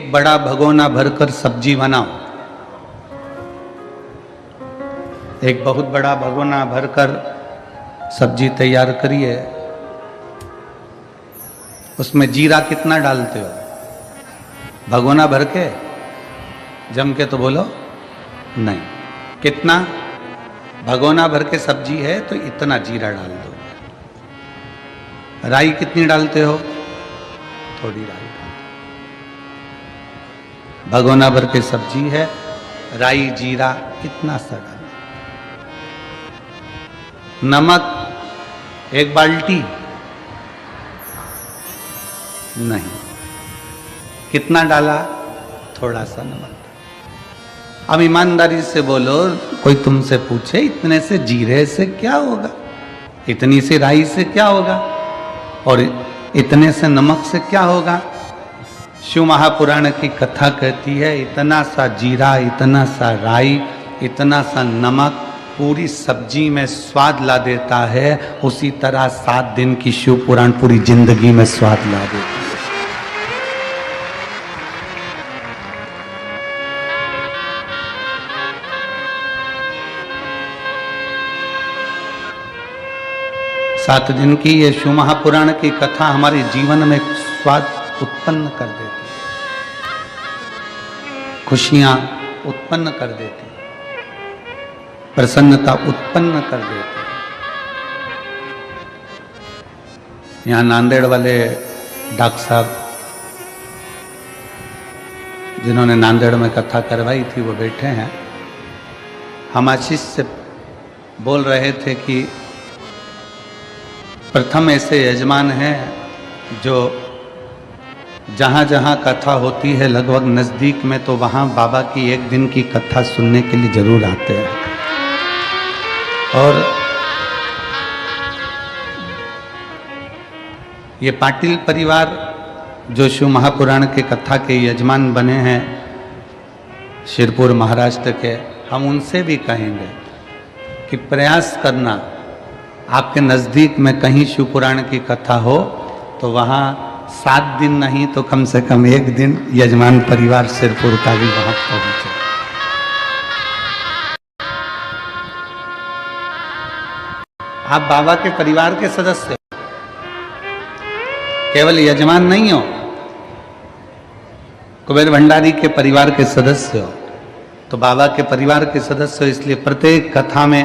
एक बड़ा भगोना भरकर सब्जी बनाओ। एक बहुत बड़ा भगोना भरकर सब्जी तैयार करिए। उसमें जीरा कितना डालते हो? भगोना भर के जम के तो बोलो नहीं। कितना? भगोना भर के सब्जी है तो इतना जीरा डाल दो। राई कितनी डालते हो? थोड़ी राई। भगोना भर के सब्जी है, राई जीरा कितना सा डाल। नमक एक बाल्टी नहीं। कितना डाला? थोड़ा सा नमक। अब ईमानदारी से बोलो, कोई तुमसे पूछे इतने से जीरे से क्या होगा, इतनी सी राई से क्या होगा, और इतने से नमक से क्या होगा? शिव महापुराण की कथा कहती है इतना सा जीरा, इतना सा राई, इतना सा नमक पूरी सब्जी में स्वाद ला देता है। उसी तरह 7 दिन की शिव पुराण पूरी जिंदगी में स्वाद ला देता है। सात दिन की ये शिव महापुराण की कथा हमारे जीवन में स्वाद उत्पन्न कर देती है, खुशियां उत्पन्न कर देती है, प्रसन्नता उत्पन्न कर देती है। यहाँ नांदेड़ वाले डॉक्टर साहब जिन्होंने नांदेड़ में कथा करवाई थी वो बैठे हैं। हम आशीष से बोल रहे थे कि प्रथम ऐसे यजमान हैं जो जहाँ जहाँ कथा होती है लगभग नज़दीक में, तो वहाँ बाबा की एक दिन की कथा सुनने के लिए जरूर आते हैं। और ये पाटिल परिवार जो शिव महापुराण के कथा के यजमान बने हैं शिरपुर महाराष्ट्र के, हम उनसे भी कहेंगे कि प्रयास करना, आपके नज़दीक में कहीं शिव पुराण की कथा हो तो वहाँ 7 दिन नहीं तो कम से कम 1 दिन यजमान परिवार सिरपुर का भी वहाँ पहुँचे। आप बाबा के परिवार के सदस्य हो, केवल यजमान नहीं हो, कुबेर भंडारी के परिवार के सदस्य हो, तो बाबा के परिवार के सदस्य हो। इसलिए प्रत्येक कथा में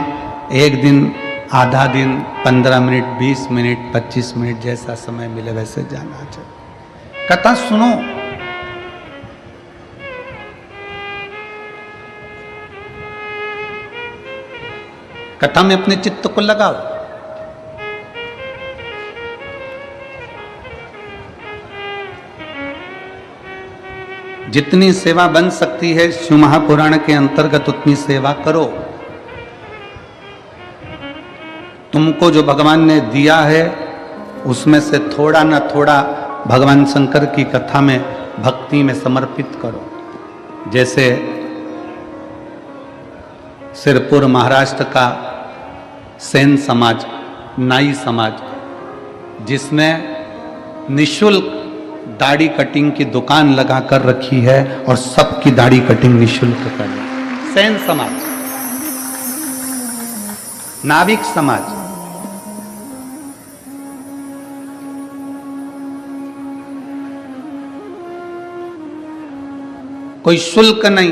1 दिन, आधा दिन, 15 मिनट, 20 मिनट, 25 मिनट, जैसा समय मिले वैसे जाना चाहिए। कथा सुनो, कथा में अपने चित्त को लगाओ। जितनी सेवा बन सकती है शिव महापुराण के अंतर्गत उतनी सेवा करो। तुमको जो भगवान ने दिया है उसमें से थोड़ा ना थोड़ा भगवान शंकर की कथा में, भक्ति में समर्पित करो। जैसे सिरपुर महाराष्ट्र का सेन समाज, नाई समाज, जिसने निशुल्क दाढ़ी कटिंग की दुकान लगा कर रखी है और सबकी दाढ़ी कटिंग निशुल्क कर रही है। सेन समाज, नाविक समाज, कोई शुल्क नहीं।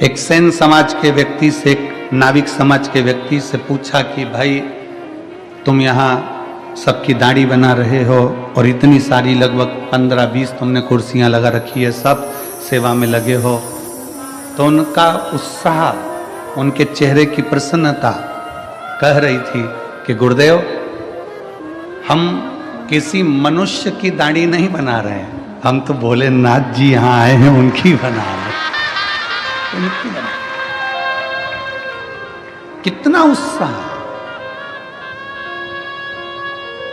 एक सेन समाज के व्यक्ति से, एक नाविक समाज के व्यक्ति से पूछा कि भाई तुम यहाँ सबकी दाढ़ी बना रहे हो और इतनी सारी लगभग 15-20 तुमने कुर्सियाँ लगा रखी है, सब सेवा में लगे हो, तो उनका उत्साह, उनके चेहरे की प्रसन्नता कह रही थी कि गुरुदेव हम किसी मनुष्य की दाढ़ी नहीं बना रहे हैं, हम तो भोलेनाथ जी यहाँ आए हैं उनकी बना रहे हैं, उनकी बना। कितना उत्साह!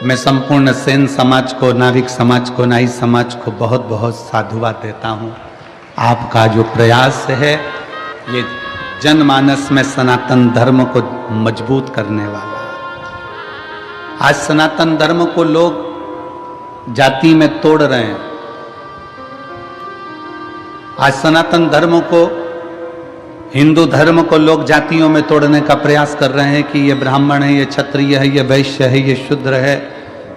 मैं संपूर्ण सेन समाज को, नाविक समाज को, नाई समाज को बहुत बहुत साधुवाद देता हूँ। आपका जो प्रयास है ये जनमानस में सनातन धर्म को मजबूत करने वाला है। आज सनातन धर्म को लोग जाति में तोड़ रहे हैं, आज सनातन धर्म को, हिंदू धर्म को लोग जातियों में तोड़ने का प्रयास कर रहे हैं कि ये ब्राह्मण है, ये क्षत्रिय है, ये वैश्य है, ये शूद्र है,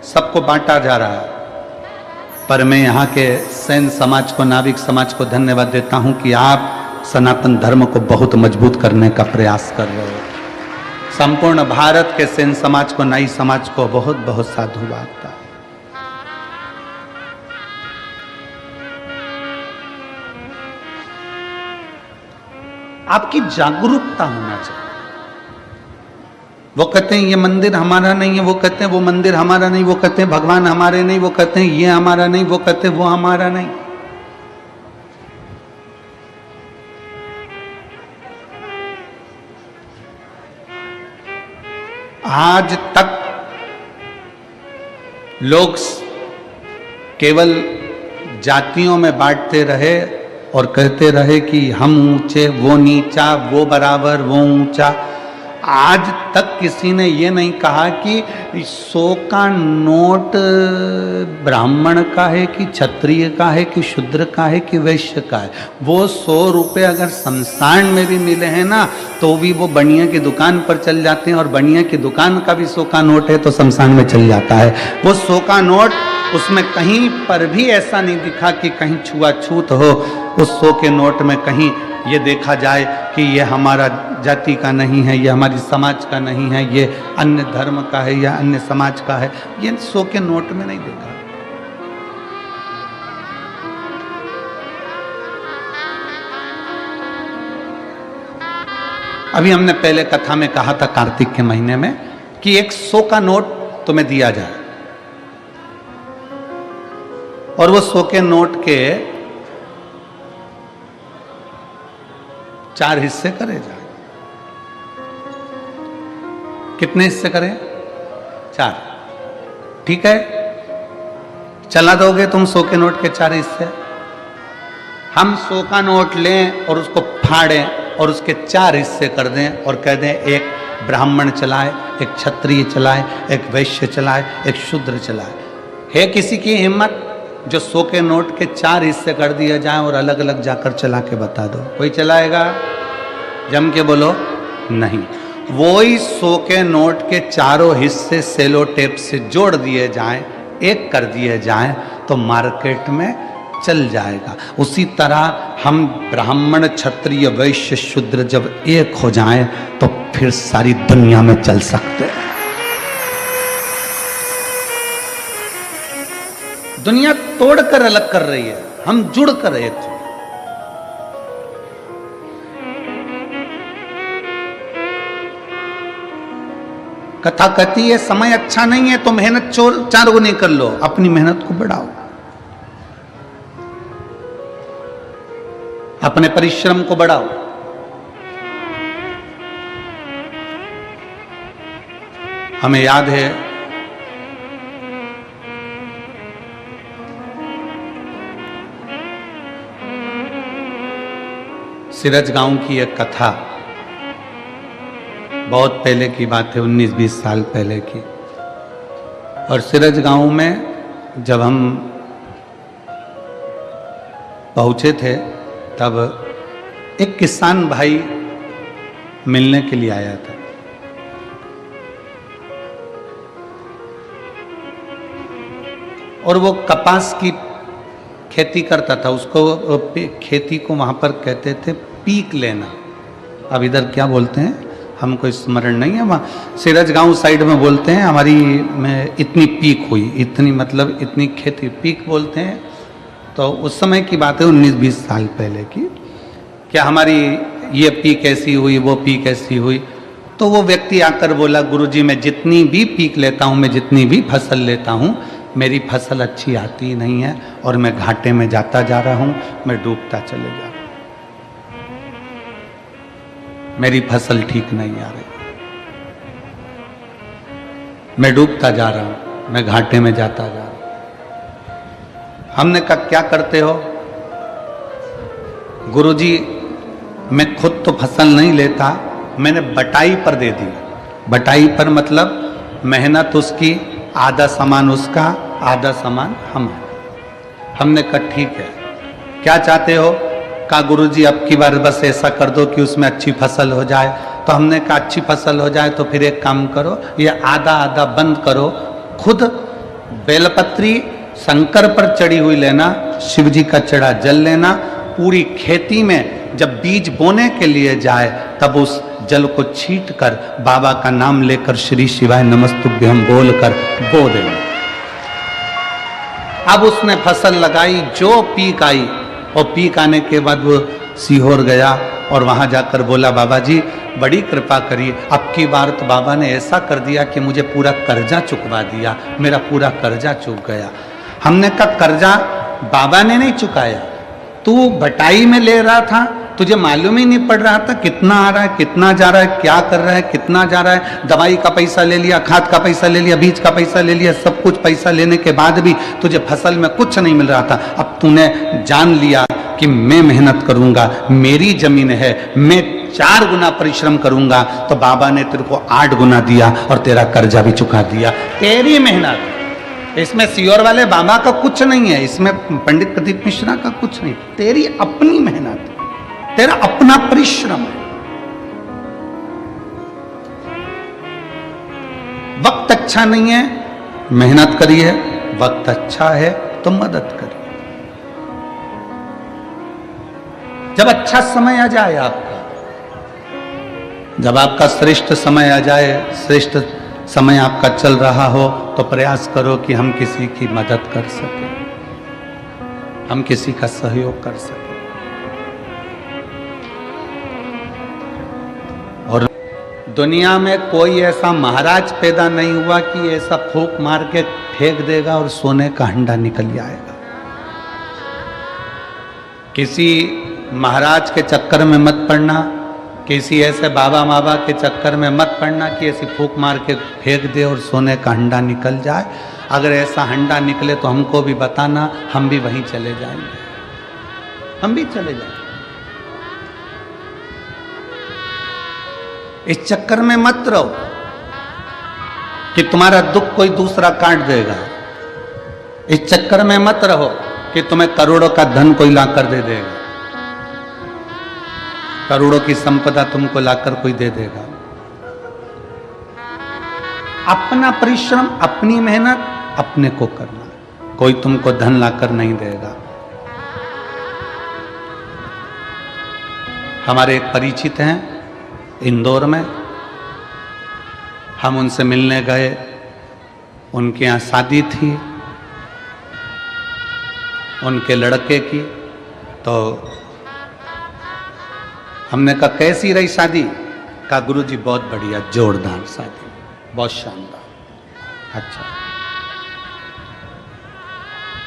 सबको बांटा जा रहा है। पर मैं यहाँ के सैन समाज को, नाविक समाज को धन्यवाद देता हूँ कि आप सनातन धर्म को बहुत मजबूत करने का प्रयास कर रहे हो। संपूर्ण भारत के सैन समाज को, नाई समाज को बहुत बहुत साधुवाद। आपकी जागरूकता होना चाहिए। वो कहते हैं ये मंदिर हमारा नहीं है, वो कहते हैं वो मंदिर हमारा नहीं, वो कहते हैं भगवान हमारे नहीं, वो कहते हैं ये हमारा नहीं, वो कहते हैं वो हमारा नहीं। आज तक लोग केवल जातियों में बांटते रहे और कहते रहे कि हम ऊंचे, वो नीचा, वो बराबर, वो ऊंचा। आज तक किसी ने ये नहीं कहा कि 100 का नोट ब्राह्मण का है कि क्षत्रिय का है कि शूद्र का है कि वैश्य का है। वो 100 रुपये अगर शमशान में भी मिले हैं ना, तो भी वो बनिया की दुकान पर चल जाते हैं, और बनिया की दुकान का भी 100 का नोट है तो शमशान में चल जाता है। वो 100 का नोट, उसमें कहीं पर भी ऐसा नहीं दिखा कि कहीं छुआछूत हो। उस 100 के नोट में कहीं ये देखा जाए कि ये हमारा जाति का नहीं है, ये हमारी समाज का नहीं है, ये अन्य धर्म का है या अन्य समाज का है, ये 100 के नोट में नहीं देखा। अभी हमने पहले कथा में कहा था कार्तिक के महीने में कि एक 100 का नोट तुम्हें दिया जाए, और वो 100 के नोट के 4 हिस्से करे जाए। कितने हिस्से करें? 4। ठीक है, चला दोगे तुम 100 के नोट के 4 हिस्से? हम 100 का नोट लें और उसको फाड़ें और उसके 4 हिस्से कर दें और कह दें एक ब्राह्मण चलाए, एक क्षत्रिय चलाए, एक वैश्य चलाए, एक शूद्र चलाए। है किसी की हिम्मत जो 100 के नोट के 4 हिस्से कर दिया जाए और अलग अलग जाकर चला के बता दो? कोई चलाएगा? जम के बोलो नहीं। वो ही 100 के नोट के चारों हिस्से सेलो टेप से जोड़ दिए जाएं, एक कर दिए जाएं, तो मार्केट में चल जाएगा। उसी तरह हम ब्राह्मण, क्षत्रिय, वैश्य, शूद्र जब एक हो जाएं तो फिर सारी दुनिया में चल सकते हैं। दुनिया तोड़कर अलग कर रही है, हम जुड़कर एक हो। कथा कहती है समय अच्छा नहीं है तो मेहनत 4 गुनी कर लो, अपनी मेहनत को बढ़ाओ, अपने परिश्रम को बढ़ाओ। हमें याद है सिरज गांव की एक कथा, बहुत पहले की बात है, 19-20 साल पहले की। और सिरज गांव में जब हम पहुंचे थे तब एक किसान भाई मिलने के लिए आया था। और वो कपास की खेती करता था, उसको खेती को वहाँ पर कहते थे पीक लेना। अब इधर क्या बोलते हैं हमको स्मरण नहीं है, वहाँ सिरज गांव साइड में बोलते हैं हमारी में इतनी पीक हुई, इतनी मतलब इतनी खेती, पीक बोलते हैं। तो उस समय की बात है 19-20 साल पहले की, क्या हमारी ये पीक ऐसी हुई, वो पीक ऐसी हुई। तो वो व्यक्ति आकर बोला, गुरुजी मैं जितनी भी पीक लेता हूँ, मैं जितनी भी फसल लेता हूँ, मेरी फसल अच्छी आती ही नहीं है और मैं घाटे में जाता जा रहा हूँ, मैं डूबता चले जा रहा हूँ, मेरी फसल ठीक नहीं आ रही, मैं डूबता जा रहा हूँ, मैं घाटे में जाता जा रहा हूँ। हमने कहा क्या करते हो? गुरुजी मैं खुद तो फसल नहीं लेता, मैंने बटाई पर दे दी। बटाई पर मतलब मेहनत उसकी, आधा सामान उसका, आधा सामान हम। हमने कहा ठीक है, क्या चाहते हो? कहा गुरुजी अब की बार बस ऐसा कर दो कि उसमें अच्छी फसल हो जाए। तो हमने कहा अच्छी फसल हो जाए तो फिर एक काम करो, ये आधा आधा बंद करो, खुद बेलपत्री शंकर पर चढ़ी हुई लेना, शिव जी का चढ़ा जल लेना, पूरी खेती में जब बीज बोने के लिए जाए तब उस जल को छीट कर बाबा का नाम लेकर श्री शिवाय नमस्तुभ्यम बोलकर बो देना। अब उसने फसल लगाई, जो पीक आई और पीक आने के बाद वो सीहोर गया और वहां जाकर बोला बाबा जी बड़ी कृपा करिए, अब की बार तो बाबा ने ऐसा कर दिया कि मुझे पूरा कर्जा चुकवा दिया, मेरा पूरा कर्जा चुक गया। हमने कहा कर्जा बाबा ने नहीं चुकाया, तू बटाई में ले रहा था, तुझे मालूम ही नहीं पड़ रहा था कितना आ रहा है, कितना जा रहा है, क्या कर रहा है, कितना जा रहा है। दवाई का पैसा ले लिया, खाद का पैसा ले लिया, बीज का पैसा ले लिया, सब कुछ पैसा लेने के बाद भी तुझे फसल में कुछ नहीं मिल रहा था। अब तूने जान लिया कि मैं मेहनत करूंगा, मेरी जमीन है, मैं 4 गुना परिश्रम करूंगा, तो बाबा ने तेरे को 8 गुना दिया और तेरा कर्जा भी चुका दिया। तेरी मेहनत, इसमें सीहोर वाले बाबा का कुछ नहीं है, इसमें पंडित प्रदीप मिश्रा का कुछ नहीं, तेरी अपनी मेहनत, तेरा अपना परिश्रम। वक्त अच्छा नहीं है, मेहनत करिए, वक्त अच्छा है तो मदद करिए। जब अच्छा समय आ जाए आपका, जब आपका श्रेष्ठ समय आ जाए, श्रेष्ठ समय आपका चल रहा हो, तो प्रयास करो कि हम किसी की मदद कर सके, हम किसी का सहयोग कर सके। और दुनिया में कोई ऐसा महाराज पैदा नहीं हुआ कि ऐसा फूंक मार के फेंक देगा और सोने का हंडा निकल जाएगा। किसी महाराज के चक्कर में मत पड़ना, किसी ऐसे बाबा माबा के चक्कर में मत पड़ना कि ऐसी फूंक मार के फेंक दे और सोने का हंडा निकल जाए। अगर ऐसा हंडा निकले तो हमको भी बताना, हम भी वहीं चले जाएंगे, हम भी चले जाएंगे। इस चक्कर में मत रहो कि तुम्हारा दुख कोई दूसरा काट देगा। इस चक्कर में मत रहो कि तुम्हें करोड़ों का धन कोई लाकर दे देगा, करोड़ों की संपदा तुमको लाकर कोई दे देगा। अपना परिश्रम, अपनी मेहनत अपने को करना, कोई तुमको धन लाकर नहीं देगा। हमारे एक परिचित हैं इंदौर में, हम उनसे मिलने गए, उनके यहाँ शादी थी उनके लड़के की। तो हमने कहा कैसी रही शादी? कहा गुरुजी बहुत बढ़िया, जोरदार शादी, बहुत शानदार। अच्छा,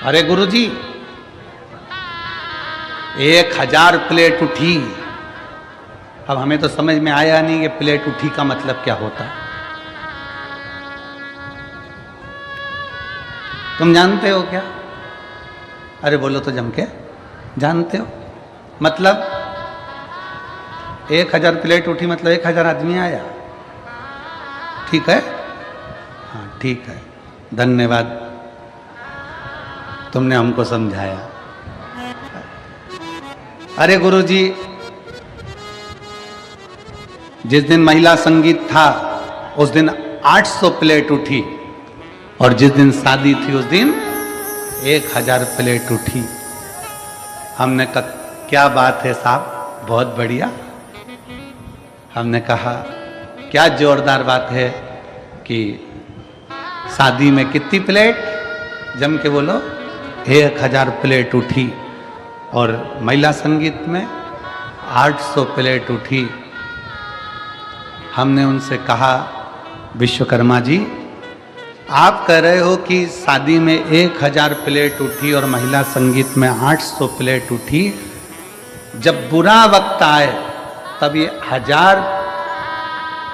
अरे गुरुजी 1000 प्लेट उठी। अब हमें तो समझ में आया नहीं कि प्लेट उठी का मतलब क्या होता है। तुम जानते हो क्या? अरे बोलो तो जम के, जानते हो? मतलब 1000 प्लेट उठी मतलब 1000 आदमी आया, ठीक है? हाँ ठीक है, धन्यवाद, तुमने हमको समझाया। अरे गुरुजी जिस दिन महिला संगीत था उस दिन 800 प्लेट उठी, और जिस दिन शादी थी उस दिन 1000 प्लेट उठी। हमने कहा क्या बात है साहब, बहुत बढ़िया। हमने कहा क्या जोरदार बात है कि शादी में कितनी प्लेट, जम के बोलो, 1000 प्लेट उठी, और महिला संगीत में 800 प्लेट उठी। हमने उनसे कहा विश्वकर्मा जी, आप कह रहे हो कि शादी में 1000 प्लेट उठी और महिला संगीत में 800 प्लेट उठी, जब बुरा वक्त आए तब ये 1000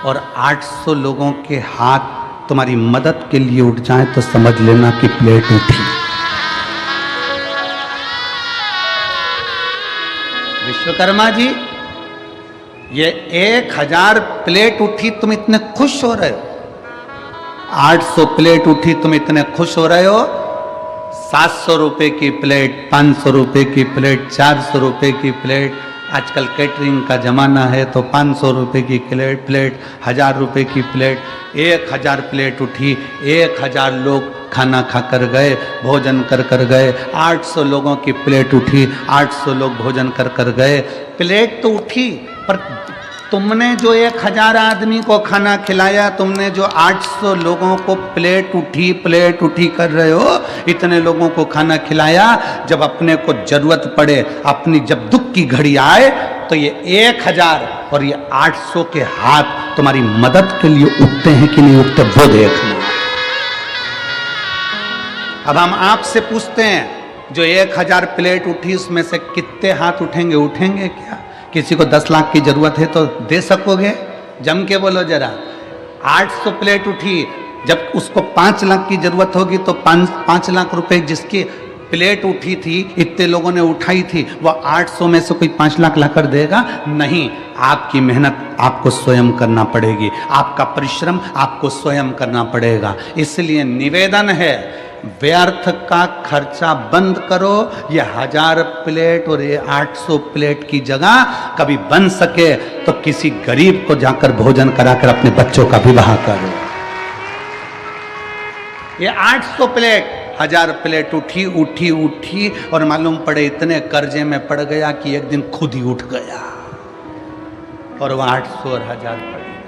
और 800 लोगों के हाथ तुम्हारी मदद के लिए उठ जाएं तो समझ लेना कि प्लेट उठी। विश्वकर्मा जी ये 1000 प्लेट उठी, तुम इतने खुश हो रहे हो, 800 प्लेट उठी तुम इतने खुश हो रहे हो, 700 रुपए की प्लेट, 500 रुपए की प्लेट, 400 रुपए की प्लेट। आजकल कैटरिंग का ज़माना है तो 500 रुपए की प्लेट, 1000 रुपए की प्लेट, 1000 प्लेट उठी, 1000 लोग खाना खाकर गए, भोजन कर गए। 800 लोगों की प्लेट उठी, 800 लोग भोजन कर गए। प्लेट तो उठी, पर तुमने जो 1000 आदमी को खाना खिलाया, तुमने जो 800 लोगों को प्लेट उठी कर रहे हो, इतने लोगों को खाना खिलाया। जब अपने को जरूरत पड़े, अपनी जब दुख की घड़ी आए, तो ये 1000 और ये 800 के हाथ तुम्हारी मदद के लिए उठते हैं कि नहीं उठते, वो देखना। अब हम आपसे पूछते हैं, जो 1000 प्लेट उठी उसमें से कितने हाथ उठेंगे क्या? किसी को 10 लाख की जरूरत है तो दे सकोगे? जम के बोलो जरा। 800 प्लेट उठी, जब उसको 5 लाख की जरूरत होगी तो 5 लाख रुपए जिसकी प्लेट उठी थी, इतने लोगों ने उठाई थी, वह 800 में से कोई 5 लाख लाकर देगा? नहीं। आपकी मेहनत आपको स्वयं करना पड़ेगी, आपका परिश्रम आपको स्वयं करना पड़ेगा। इसलिए निवेदन है, व्यर्थ का खर्चा बंद करो। ये 1000 प्लेट और ये 800 प्लेट की जगह कभी बन सके तो किसी गरीब को जाकर भोजन कराकर अपने बच्चों का विवाह करो। ये 800 प्लेट, 1000 प्लेट उठी और मालूम पड़े इतने कर्जे में पड़ गया कि एक दिन खुद ही उठ गया और वह 800 और 1000 पड़ गए।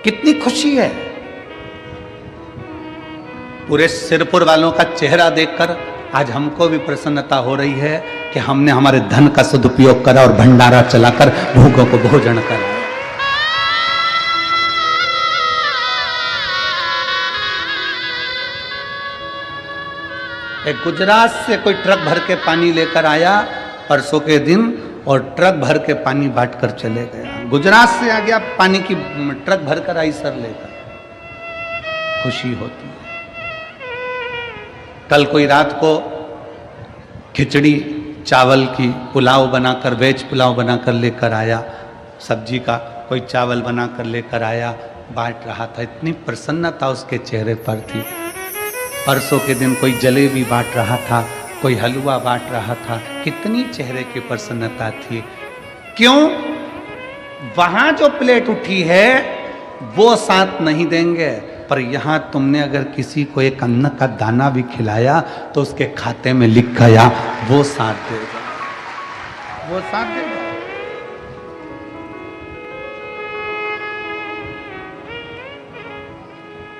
कितनी खुशी है। पूरे सिरपुर वालों का चेहरा देखकर आज हमको भी प्रसन्नता हो रही है कि हमने हमारे धन का सदुपयोग करा और भंडारा चलाकर भूखों को भोजन कराया। एक गुजरात से कोई ट्रक भर के पानी लेकर आया परसों के दिन और ट्रक भर के पानी बांट कर चले गया। गुजरात से आ गया, पानी की ट्रक भर कर आई सर लेकर। खुशी होती है। कल कोई रात को खिचड़ी चावल की पुलाव बनाकर, वेज पुलाव बनाकर लेकर आया, सब्जी का कोई चावल बनाकर लेकर आया, बांट रहा था। इतनी प्रसन्नता उसके चेहरे पर थी। परसों के दिन कोई जलेबी बांट रहा था, कोई हलवा बांट रहा था। कितनी चेहरे की प्रसन्नता थी। क्यों? वहां जो प्लेट उठी है वो साथ नहीं देंगे, पर यहां तुमने अगर किसी को एक अन्न का दाना भी खिलाया तो उसके खाते में लिख गया, वो साथ देगा, वो साथ देगा।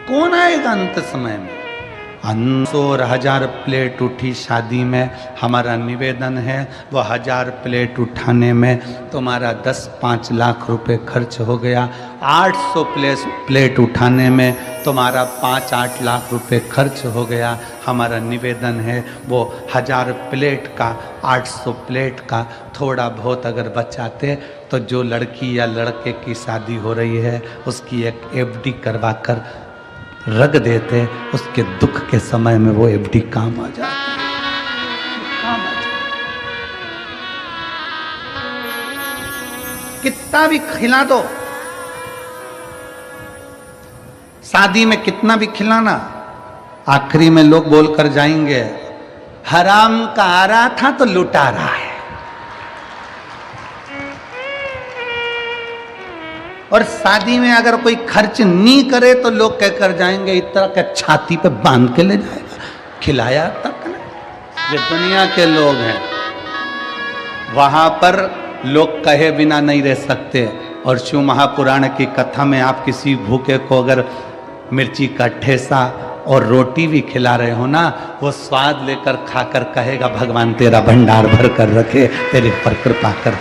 कौन आएगा अंत समय में? 500 और 1000 प्लेट उठी शादी में। हमारा निवेदन है, वो 1000 प्लेट उठाने में तुम्हारा 10-5 लाख रुपए खर्च हो गया। 800 प्लेट उठाने में तुम्हारा 5-8 लाख रुपए खर्च हो गया। हमारा निवेदन है, वो 1000 प्लेट का, 800 प्लेट का थोड़ा बहुत अगर बचाते तो जो लड़की या लड़के की शादी हो रही है उसकी एक FD करवा कर रख देते, उसके दुख के समय में वो FD काम आ जाती, काम आ जाती। कितना भी खिला दो, शादी में कितना भी खिलाना, आखिरी में लोग बोलकर जाएंगे, हराम का आ रहा था तो लुटा रहा है। और शादी में अगर कोई खर्च नहीं करे तो लोग कहकर जाएंगे, इतना क्या छाती पे बांध के ले जाएगा, खिलाया तक नहीं। ये दुनिया के लोग हैं, वहां पर लोग कहे बिना नहीं रह सकते। और शिव महापुराण की कथा में आप किसी भूखे को अगर मिर्ची का ठेसा और रोटी भी खिला रहे हो ना, वो स्वाद लेकर खाकर कहेगा, भगवान तेरा भंडार भर कर रखे, तेरे पर कृपा कर।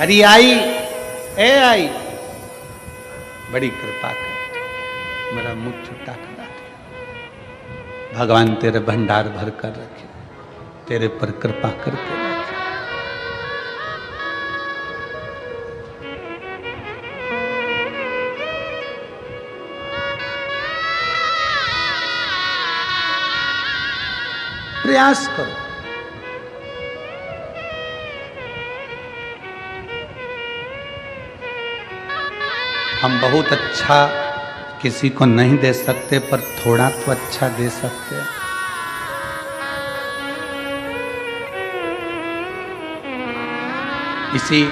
अरे आई, आई, बड़ी कृपा कर, मेरा मुख छुट्टा करा दिया। भगवान तेरे भंडार भर कर रखे, तेरे पर कृपा करके रखे। प्रयास करो। हम बहुत अच्छा किसी को नहीं दे सकते, पर थोड़ा तो अच्छा दे सकते हैं। इसी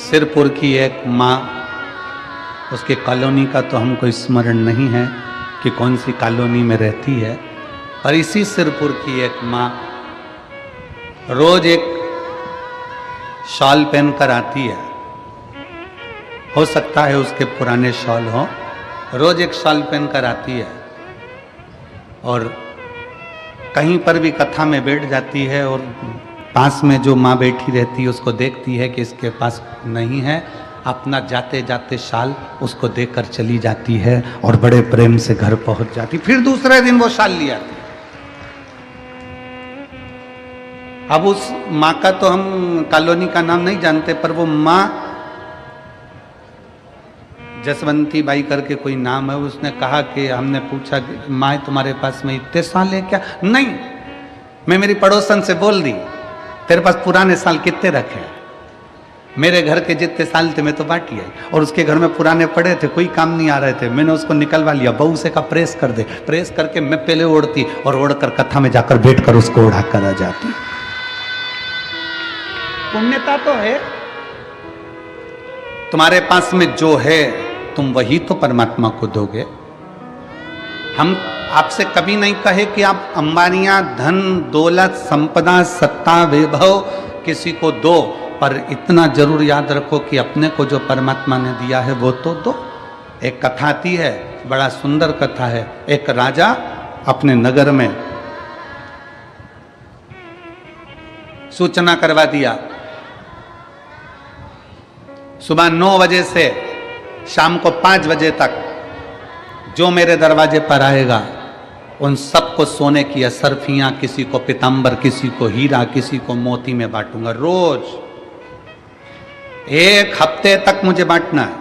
सिरपुर की एक माँ, उसके कॉलोनी का तो हमको स्मरण नहीं है कि कौन सी कॉलोनी में रहती है, पर इसी सिरपुर की एक माँ रोज एक शॉल पहनकर आती है। हो सकता है उसके पुराने शॉल हो, रोज एक शॉल पहनकर आती है और कहीं पर भी कथा में बैठ जाती है और पास में जो माँ बैठी रहती है उसको देखती है कि इसके पास नहीं है, अपना जाते जाते शाल उसको देकर चली जाती है और बड़े प्रेम से घर पहुंच जाती। फिर दूसरे दिन वो शाल ले आती। अब उस माँ का तो हम कॉलोनी का नाम नहीं जानते, पर वो माँ जसवंती बाई करके कोई नाम है, उसने कहा कि हमने पूछा माँ तुम्हारे पास में इतने साल है क्या? नहीं, मैं मेरी पड़ोसन से बोल दी तेरे पास पुराने साल कितने रखे हैं? मेरे घर के जितने साल थे मैं तो बांटी आई, और उसके घर में पुराने पड़े थे, कोई काम नहीं आ रहे थे, मैंने उसको निकलवा लिया। बहू से का प्रेस कर दे, प्रेस करके मैं पहले ओढ़ती और ओढ़कर कथा में जाकर बैठकर उसको ओढ़ा कर आ जाती। पुण्यता तो है, तुम्हारे पास में जो है तुम वही तो परमात्मा को दोगे। हम आपसे कभी नहीं कहे कि आप अंबानियां, धन दौलत, संपदा, सत्ता, वैभव किसी को दो, पर इतना जरूर याद रखो कि अपने को जो परमात्मा ने दिया है वो तो दो। एक कथा आती है, बड़ा सुंदर कथा है। एक राजा अपने नगर में सूचना करवा दिया, सुबह 9 बजे से शाम को 5 बजे तक जो मेरे दरवाजे पर आएगा उन सबको सोने की असरफियां, किसी को पीतांबर, किसी को हीरा, किसी को मोती में बांटूंगा। रोज 1 हफ्ते तक मुझे बांटना है।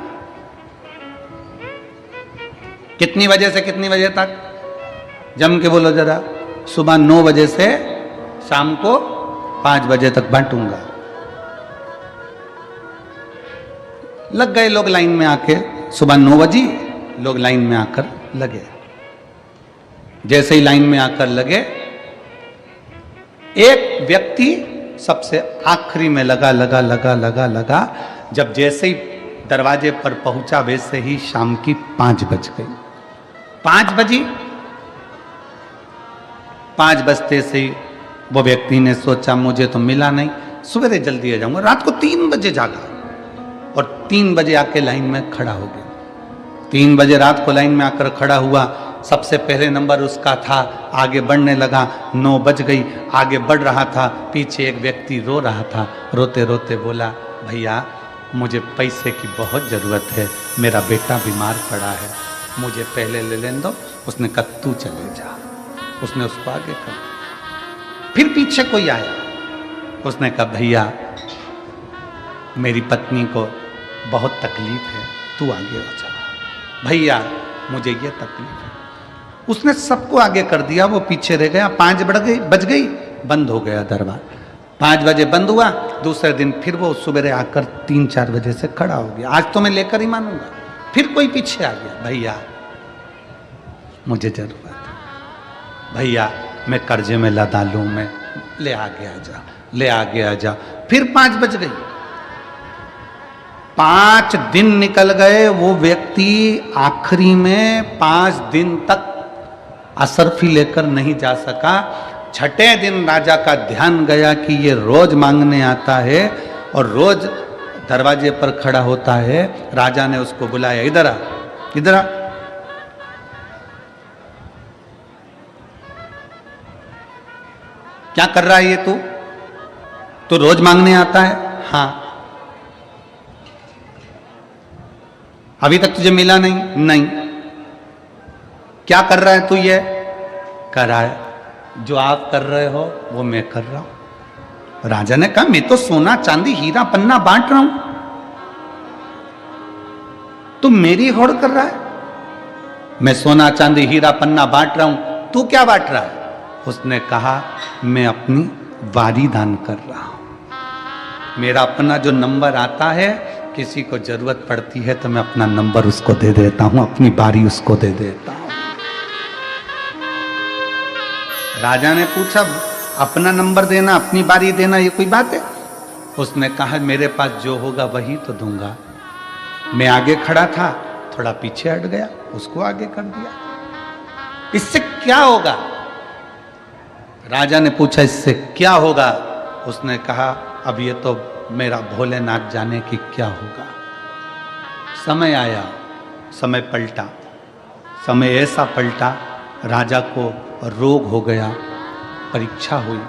कितनी बजे से कितनी बजे तक? जम के बोलो जरा। सुबह 9 बजे से शाम को 5 बजे तक बांटूंगा। लग गए लोग लाइन में आके, सुबह 9 बजे लोग लाइन में आकर लगे। जैसे ही लाइन में आकर लगे, एक व्यक्ति सबसे आखिरी में लगा। जब जैसे ही दरवाजे पर पहुंचा वैसे ही शाम की 5 बज गई। 5 बजी, 5 बजते से ही वो व्यक्ति ने सोचा मुझे तो मिला नहीं, सवेरे जल्दी आ जाऊंगा। रात को 3 बजे जागा और 3 बजे आके लाइन में खड़ा हो गया। 3 बजे रात को लाइन में आकर खड़ा हुआ, सबसे पहले नंबर उसका था, आगे बढ़ने लगा। 9 बज गई, आगे बढ़ रहा था, पीछे एक व्यक्ति रो रहा था। रोते रोते बोला, भैया मुझे पैसे की बहुत ज़रूरत है, मेरा बेटा बीमार पड़ा है, मुझे पहले ले लेने दो। उसने कहा तू चले जा। उसने उसको आगे कर। फिर पीछे कोई आया, उसने कहा भैया मेरी पत्नी को बहुत तकलीफ है, तू आगे हो जा। भैया मुझे ये तकलीफ है। उसने सबको आगे कर दिया, वो पीछे रह गया। 5 बज गई, बंद हो गया दरबार। 5 बजे बंद हुआ। दूसरे दिन फिर वो सुबह आकर 3-4 बजे से खड़ा हो गया। आज तो मैं लेकर ही मानूंगा। फिर कोई पीछे आ गया, भैया मुझे जरूरत है, भैया मैं कर्जे में लदा लूं, मैं ले आगे आ जा, ले आगे आ जा। फिर 5 बज गई। 5 दिन निकल गए। वो व्यक्ति आखिरी में 5 दिन तक असरफी लेकर नहीं जा सका। 6ठे दिन राजा का ध्यान गया कि ये रोज मांगने आता है और रोज दरवाजे पर खड़ा होता है। राजा ने उसको बुलाया, इधर आ, इधर आ। क्या कर रहा है ये तू रोज मांगने आता है? हाँ। अभी तक तुझे मिला नहीं? नहीं। क्या कर रहा है तू? ये कर रहा है जो आप कर रहे हो वो मैं कर रहा हूं। राजा ने कहा मैं तो सोना चांदी हीरा पन्ना बांट रहा हूं, तू मेरी होड़ कर रहा है। मैं सोना चांदी हीरा पन्ना बांट रहा हूं, तू क्या बांट रहा है? उसने कहा मैं अपनी वारी दान कर रहा हूं। मेरा अपना जो नंबर आता है किसी को जरूरत पड़ती है तो मैं अपना नंबर उसको दे देता हूं, अपनी बारी उसको दे देता हूं। राजा ने पूछा, अपना नंबर देना, अपनी बारी देना, ये कोई बात है? उसने कहा, मेरे पास जो होगा वही तो दूंगा। मैं आगे खड़ा था, थोड़ा पीछे हट गया, उसको आगे कर दिया। इससे क्या होगा? राजा ने पूछा, इससे क्या होगा? उसने कहा, अब ये तो मेरा भोलेनाथ जाने कि क्या होगा। समय आया, समय पलटा। समय ऐसा पलटा, राजा को रोग हो गया, परीक्षा हुई।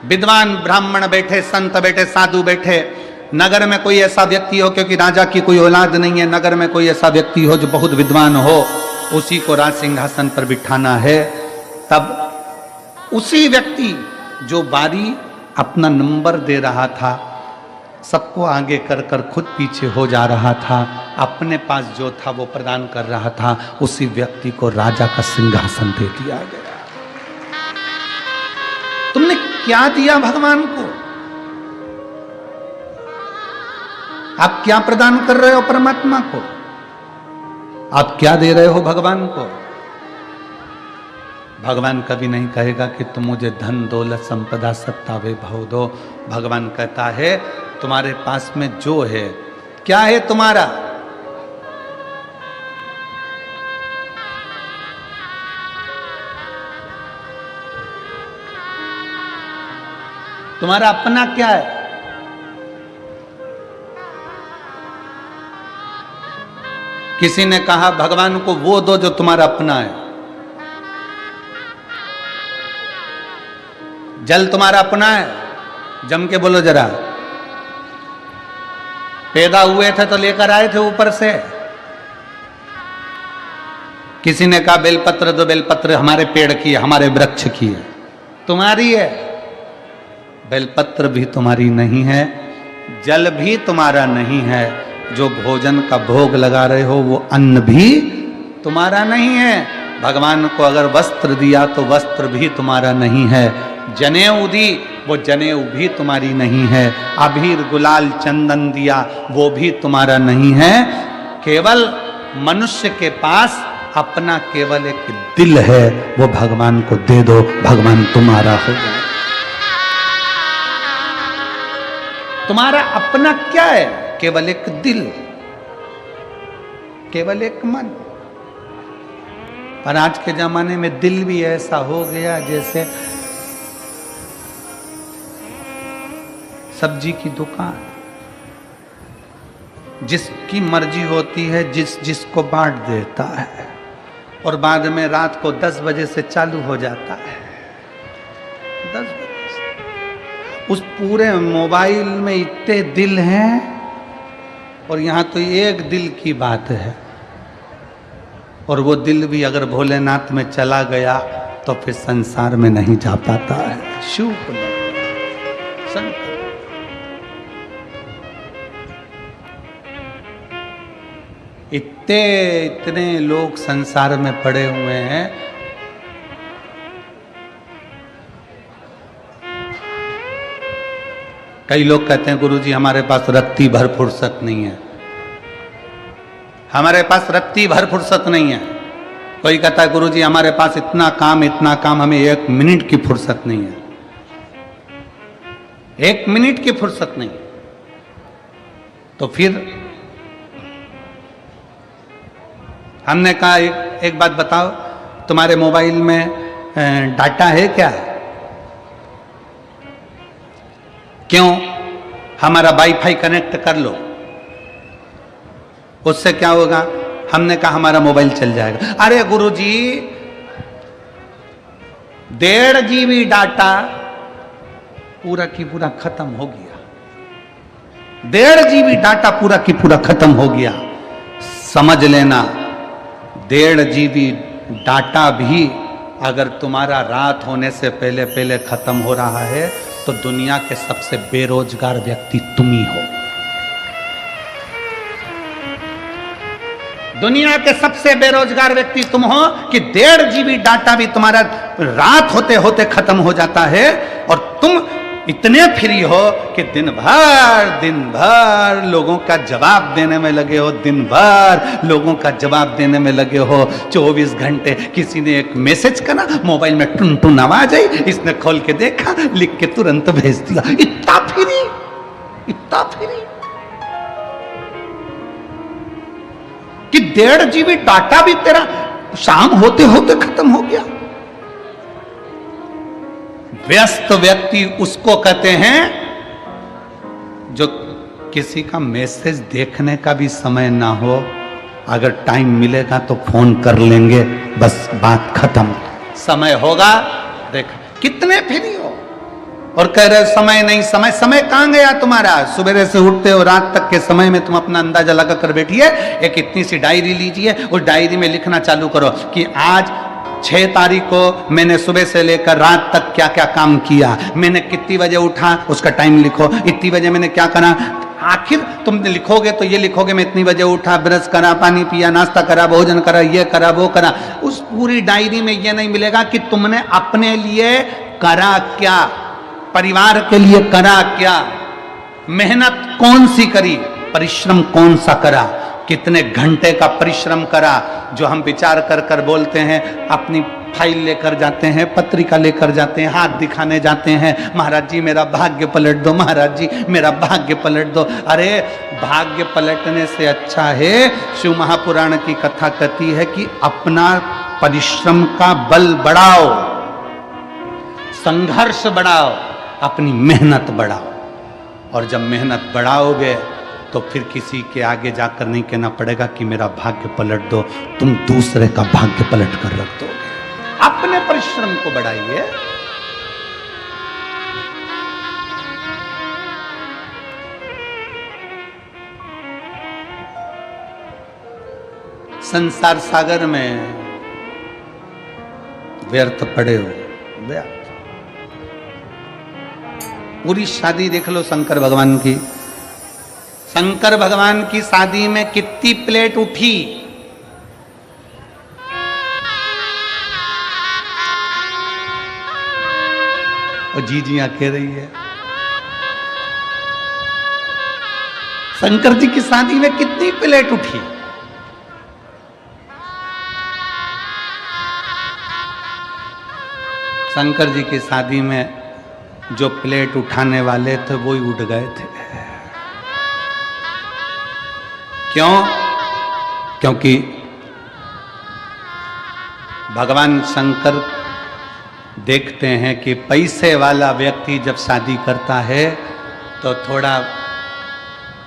विद्वान ब्राह्मण बैठे, संत बैठे, साधु बैठे। नगर में कोई ऐसा व्यक्ति हो, क्योंकि राजा की कोई औलाद नहीं है, नगर में कोई ऐसा व्यक्ति हो जो बहुत विद्वान हो, उसी को राज सिंहासन पर बिठाना है। तब उसी व्यक्ति जो बारी अपना नंबर दे रहा था, सबको आगे कर कर खुद पीछे हो जा रहा था, अपने पास जो था वो प्रदान कर रहा था, उसी व्यक्ति को राजा का सिंहासन दे दिया गया। तुमने क्या दिया भगवान को? आप क्या प्रदान कर रहे हो परमात्मा को? आप क्या दे रहे हो भगवान को? भगवान कभी नहीं कहेगा कि तुम मुझे धन दौलत संपदा सत्ता वैभव दो। भगवान कहता है, तुम्हारे पास में जो है, क्या है तुम्हारा? तुम्हारा अपना क्या है? किसी ने कहा, भगवान को वो दो जो तुम्हारा अपना है। जल तुम्हारा अपना है? जम के बोलो जरा। पैदा हुए थे तो लेकर आए थे ऊपर से। किसी ने कहा, बेलपत्र दो, बेलपत्र हमारे पेड़ की है, हमारे वृक्ष की है। तुम्हारी है? बेलपत्र भी तुम्हारी नहीं है, जल भी तुम्हारा नहीं है, जो भोजन का भोग लगा रहे हो वो अन्न भी तुम्हारा नहीं है। भगवान को अगर वस्त्र दिया तो वस्त्र भी तुम्हारा नहीं है, जनेऊ दी, वो जनेऊ भी तुम्हारी नहीं है, अबीर गुलाल चंदन दिया, वो भी तुम्हारा नहीं है। केवल मनुष्य के पास अपना केवल एक दिल है, वो भगवान को दे दो, भगवान तुम्हारा हो जाए। तुम्हारा अपना क्या है? केवल एक दिल, केवल एक मन। पर आज के जमाने में दिल भी ऐसा हो गया जैसे सब्जी की दुकान, जिसकी मर्जी होती है जिसको बांट देता है, और बाद में रात को 10 बजे से चालू हो जाता है। 10 बजे से उस पूरे मोबाइल में इतने दिल हैं, और यहाँ तो एक दिल की बात है, और वो दिल भी अगर भोलेनाथ में चला गया तो फिर संसार में नहीं जा पाता है। शिव को शंकर, इतने लोग संसार में पड़े हुए हैं। कई लोग कहते हैं, गुरुजी हमारे पास रत्ती भर फुर्सत नहीं है। हमारे पास रत्ती भर फुर्सत नहीं है। कोई कहता है, गुरुजी हमारे पास इतना काम, हमें 1 मिनट की फुर्सत नहीं है। 1 मिनट की फुर्सत नहीं। तो फिर हमने कहा, एक बात बताओ, तुम्हारे मोबाइल में डाटा है क्या? क्यों? हमारा वाईफाई कनेक्ट कर लो, उससे क्या होगा? हमने कहा हमारा मोबाइल चल जाएगा। अरे गुरुजी, 1.5 GB डाटा पूरा की पूरा खत्म हो गया। 1.5 GB डाटा पूरा की पूरा खत्म हो गया। समझ लेना, 1.5 GB डाटा भी अगर तुम्हारा रात होने से पहले पहले खत्म हो रहा है तो दुनिया के सबसे बेरोजगार व्यक्ति तुम ही हो। दुनिया के सबसे बेरोजगार व्यक्ति तुम हो कि 1.5 GB डाटा भी तुम्हारा रात होते होते खत्म हो जाता है, और तुम इतने फ्री हो कि दिन भर लोगों का जवाब देने में लगे हो, दिन भर लोगों का जवाब देने में लगे हो। 24 घंटे किसी ने एक मैसेज करा, मोबाइल में टुन टुन आवाज आई, इसने खोल के देखा, लिख के तुरंत भेज दिया। इतना फ्री, इतना फ्री कि 1.5 GB डाटा भी तेरा शाम होते होते खत्म हो गया। व्यस्त व्यक्ति उसको कहते हैं जो किसी का मैसेज देखने का भी समय ना हो, अगर टाइम मिलेगा तो फोन कर लेंगे, बस बात खत्म। समय होगा देख, कितने फ्री हो और कह रहे समय नहीं, समय कहां गया तुम्हारा? सुबह से उठते हो रात तक के समय में तुम अपना अंदाजा लगा कर बैठिए। एक इतनी सी डायरी लीजिए, उस डायरी में लिखना चालू करो कि आज 6 तारीख को मैंने सुबह से लेकर रात तक क्या क्या काम किया, मैंने कितनी बजे उठा उसका टाइम लिखो, इतनी बजे मैंने क्या करा। आखिर तुम लिखोगे तो ये लिखोगे मैं इतनी बजे उठा, ब्रश करा, पानी पिया, नाश्ता करा, भोजन करा, ये करा, वो करा। उस पूरी डायरी में ये नहीं मिलेगा कि तुमने अपने लिए करा क्या, परिवार के लिए करा क्या, मेहनत कौन सी करी, परिश्रम कौन सा करा, कितने घंटे का परिश्रम करा। जो हम विचार कर कर बोलते हैं, अपनी फाइल लेकर जाते हैं, पत्रिका लेकर जाते हैं, हाथ दिखाने जाते हैं, महाराज जी मेरा भाग्य पलट दो, महाराज जी मेरा भाग्य पलट दो। अरे भाग्य पलटने से अच्छा है, शिव महापुराण की कथा कहती है कि अपना परिश्रम का बल बढ़ाओ, संघर्ष बढ़ाओ, अपनी मेहनत बढ़ाओ। और जब मेहनत बढ़ाओगे तो फिर किसी के आगे जाकर नहीं कहना पड़ेगा कि मेरा भाग्य पलट दो, तुम दूसरे का भाग्य पलट कर रख दोगे। अपने परिश्रम को बढ़ाइए। संसार सागर में व्यर्थ पड़े हो, व्यर्थ। पूरी शादी देख लो शंकर भगवान की, शंकर भगवान की शादी में कितनी प्लेट उठी, और जीजियां कह रही है। शंकर जी की शादी में कितनी प्लेट उठी, शंकर जी की शादी में जो प्लेट उठाने वाले थे वो ही उठ गए थे। क्यों? क्योंकि भगवान शंकर देखते हैं कि पैसे वाला व्यक्ति जब शादी करता है तो थोड़ा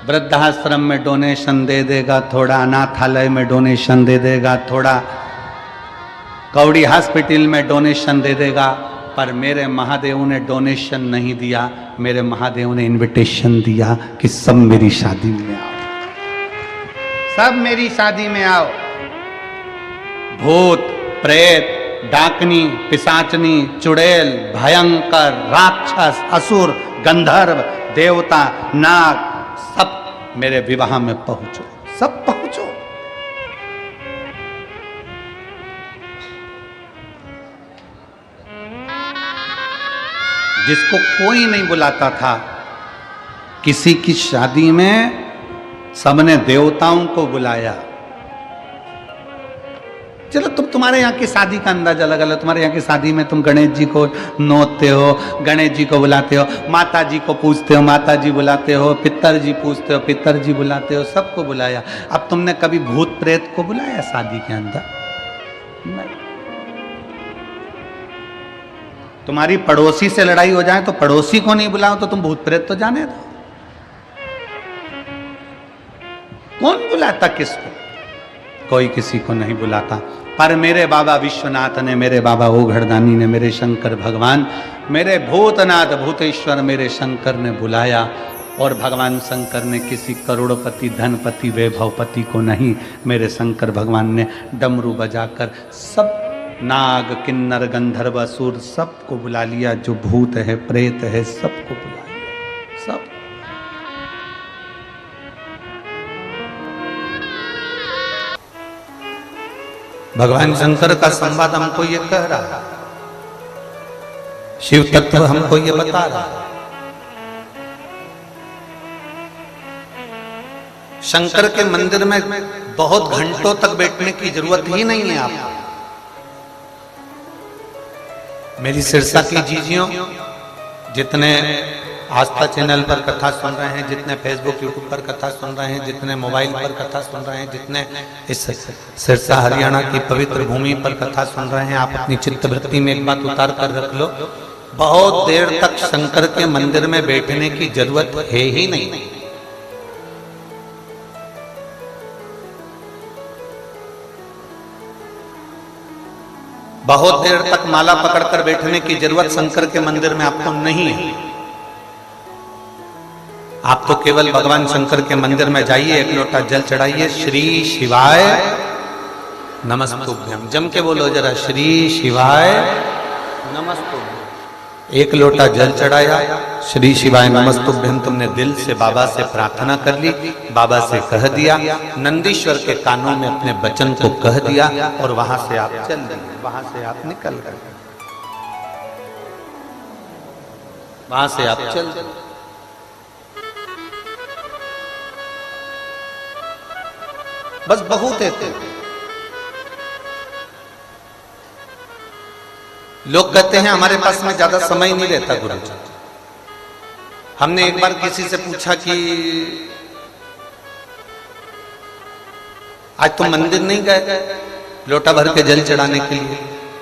वृद्धाश्रम में डोनेशन दे देगा, थोड़ा अनाथालय में डोनेशन दे देगा, थोड़ा कौड़ी हॉस्पिटल में डोनेशन दे देगा। पर मेरे महादेव ने डोनेशन नहीं दिया, मेरे महादेव ने इनविटेशन दिया कि सब मेरी शादी में आओ, सब मेरी शादी में आओ। भूत, प्रेत, डाकनी, पिशाचनी, चुड़ैल, भयंकर, राक्षस, असुर, गंधर्व, देवता, नाग, सब मेरे विवाह में पहुंचो, सब पहुंचो। जिसको कोई नहीं बुलाता था, किसी की शादी में सबने देवताओं को बुलाया। चलो तुम्हारे यहाँ की शादी का अंदाजा लगा लो। तुम्हारे यहाँ की शादी में तुम गणेश जी को नोचते हो, गणेश जी को बुलाते हो, माता जी को पूछते हो, माता जी बुलाते हो, पितर जी पूछते हो, पितर जी बुलाते हो, सबको बुलाया। अब तुमने कभी भूत प्रेत को बुलाया शादी के अंदर? नहीं। तुम्हारी पड़ोसी से लड़ाई हो जाए तो पड़ोसी को नहीं बुलाओ तो तुम भूत प्रेत तो जाने दो। कौन बुलाता किसको? कोई किसी को नहीं बुलाता। पर मेरे बाबा विश्वनाथ ने, मेरे बाबा ओघड़दानी ने, मेरे शंकर भगवान, मेरे भूतनाथ भूतेश्वर मेरे शंकर ने बुलाया। और भगवान शंकर ने किसी करोड़पति, धनपति, वैभवपति को नहीं, मेरे शंकर भगवान ने डमरू बजाकर सब नाग, किन्नर, गंधर्व, असुर सबको बुला लिया। जो भूत है, प्रेत है, सबको बुला लिया, सब। भगवान शंकर का संवाद हमको ये कह रहा, शिव तत्व हमको ये बता रहा शंकर के मंदिर में बहुत घंटों तक बैठने की जरूरत ही नहीं है आपको। मेरी सिरसा की जीजियों, जितने आस्था चैनल पर कथा सुन रहे हैं, जितने फेसबुक यूट्यूब पर कथा सुन रहे हैं, जितने मोबाइल पर कथा सुन रहे हैं, जितने इस सिरसा हरियाणा की पवित्र भूमि पर कथा सुन रहे हैं, आप अपनी चित्तवृत्ति में एक बात उतार कर रख लो, बहुत देर तक शंकर के मंदिर में बैठने की जरूरत है ही नहीं। बहुत देर तक माला पकड़कर बैठने की जरूरत शंकर के मंदिर में आपको नहीं है। आप तो केवल भगवान शंकर के मंदिर में जाइए, एक लोटा जल चढ़ाइए, श्री शिवाय नमस्तुभ्यम, जम के बोलो जरा, श्री शिवाय नमस्तुभ्यम। एक लोटा जल चढ़ाया, श्री शिवाय नमस्तुभ्यम, तुमने दिल से बाबा से प्रार्थना कर ली, बाबा से कह दिया, नंदीश्वर के कानों में अपने वचन को कह दिया, और वहां से आप चल दिए, वहां से आप निकल गए, वहां से आप चल दिए। बस बहुत है। लोग कहते हैं हमारे पास में ज्यादा समय नहीं रहता गुरु जी। हमने एक बार किसी से पूछा कि आज तुम मंदिर नहीं गए लोटा भर के जल चढ़ाने के लिए?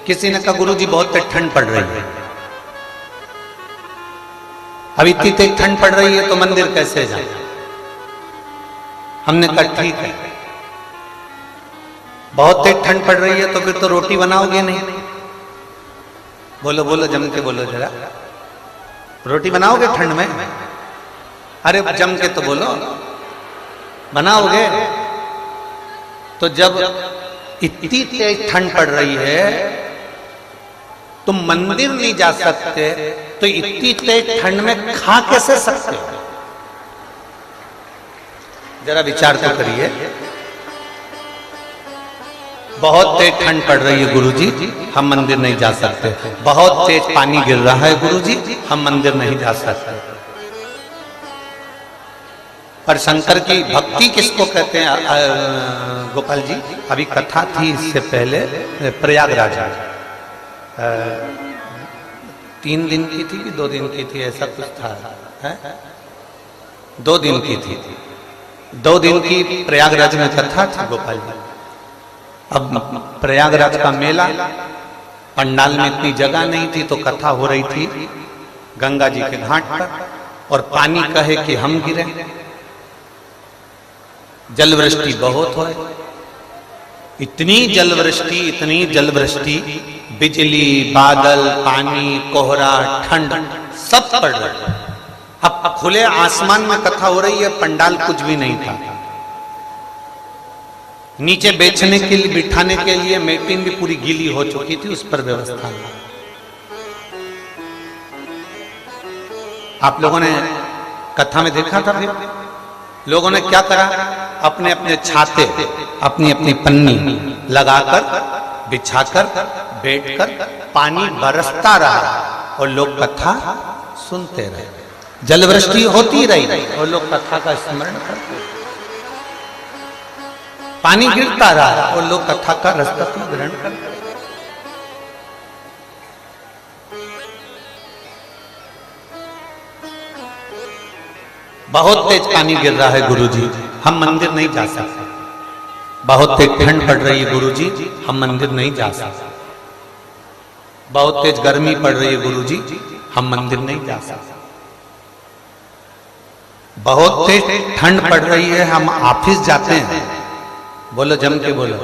किसी ने कहा गुरु जी बहुत ठंड पड़ रही है। अब इतनी तेज ठंड पड़ रही है तो मंदिर कैसे जाए? हमने कहा ठीक है, बहुत तेज ठंड पड़ रही है तो फिर तो रोटी बनाओगे नहीं। बोलो बोलो, जम के बोलो जरा, रोटी बनाओगे ठंड में? अरे जम के तो बोलो, बनाओगे? तो जब इतनी तेज ठंड पड़ रही है तुम मंदिर नहीं जा सकते, तो इतनी तेज ठंड में खा कैसे सकते हो? जरा विचार तो करिए। बहुत तेज ठंड पड़ रही है गुरुजी, हम मंदिर नहीं जा सकते। बहुत तेज पानी गिर रहा है गुरुजी, हम मंदिर नहीं जा सकते। पर शंकर की भक्ति किसको कहते हैं गोपाल जी? अभी कथा थी इससे पहले प्रयागराज में, 3 दिन की थी कि 2 दिन की थी, ऐसा कुछ था, है? 2 दिन की थी। 2 दिन की प्रयागराज में कथा थी गोपाल जी। अब प्रयागराज का मेला, पंडाल में इतनी जगह नहीं थी तो कथा हो रही थी गंगा जी के घाट पर, और पानी कहे कि हम गिरे, जलवृष्टि बहुत हो, इतनी जलवृष्टि, बिजली, बादल, पानी, कोहरा, ठंड सब पड़ रहा। अब खुले आसमान में कथा हो रही है, पंडाल कुछ भी नहीं था, नीचे बेचने के लिए, बिठाने के लिए मैटिन भी पूरी गीली हो चुकी थी, उस पर व्यवस्था नहीं। आप लोगों ने कथा में देखा था, फिर लोगों ने क्या करा? अपने अपने छाते, अपनी अपनी पन्नी लगाकर, बिछाकर, बैठकर, पानी बरसता रहा और लोग कथा सुनते रहे। जलवृष्टि होती रही और लोग कथा का स्मरण करते रहे। पानी गिरता रहा और लोग कथा का रसतत्व ग्रहण करते। बहुत तेज पानी गिर रहा है गुरुजी, हम मंदिर नहीं जा सकते। बहुत तेज ठंड पड़ रही है गुरुजी, हम मंदिर नहीं जा सकते। बहुत तेज गर्मी पड़ रही है गुरुजी, हम मंदिर नहीं जा सकते। बहुत तेज ठंड पड़ रही है, हम ऑफिस जाते हैं, बोलो जम के बोलो।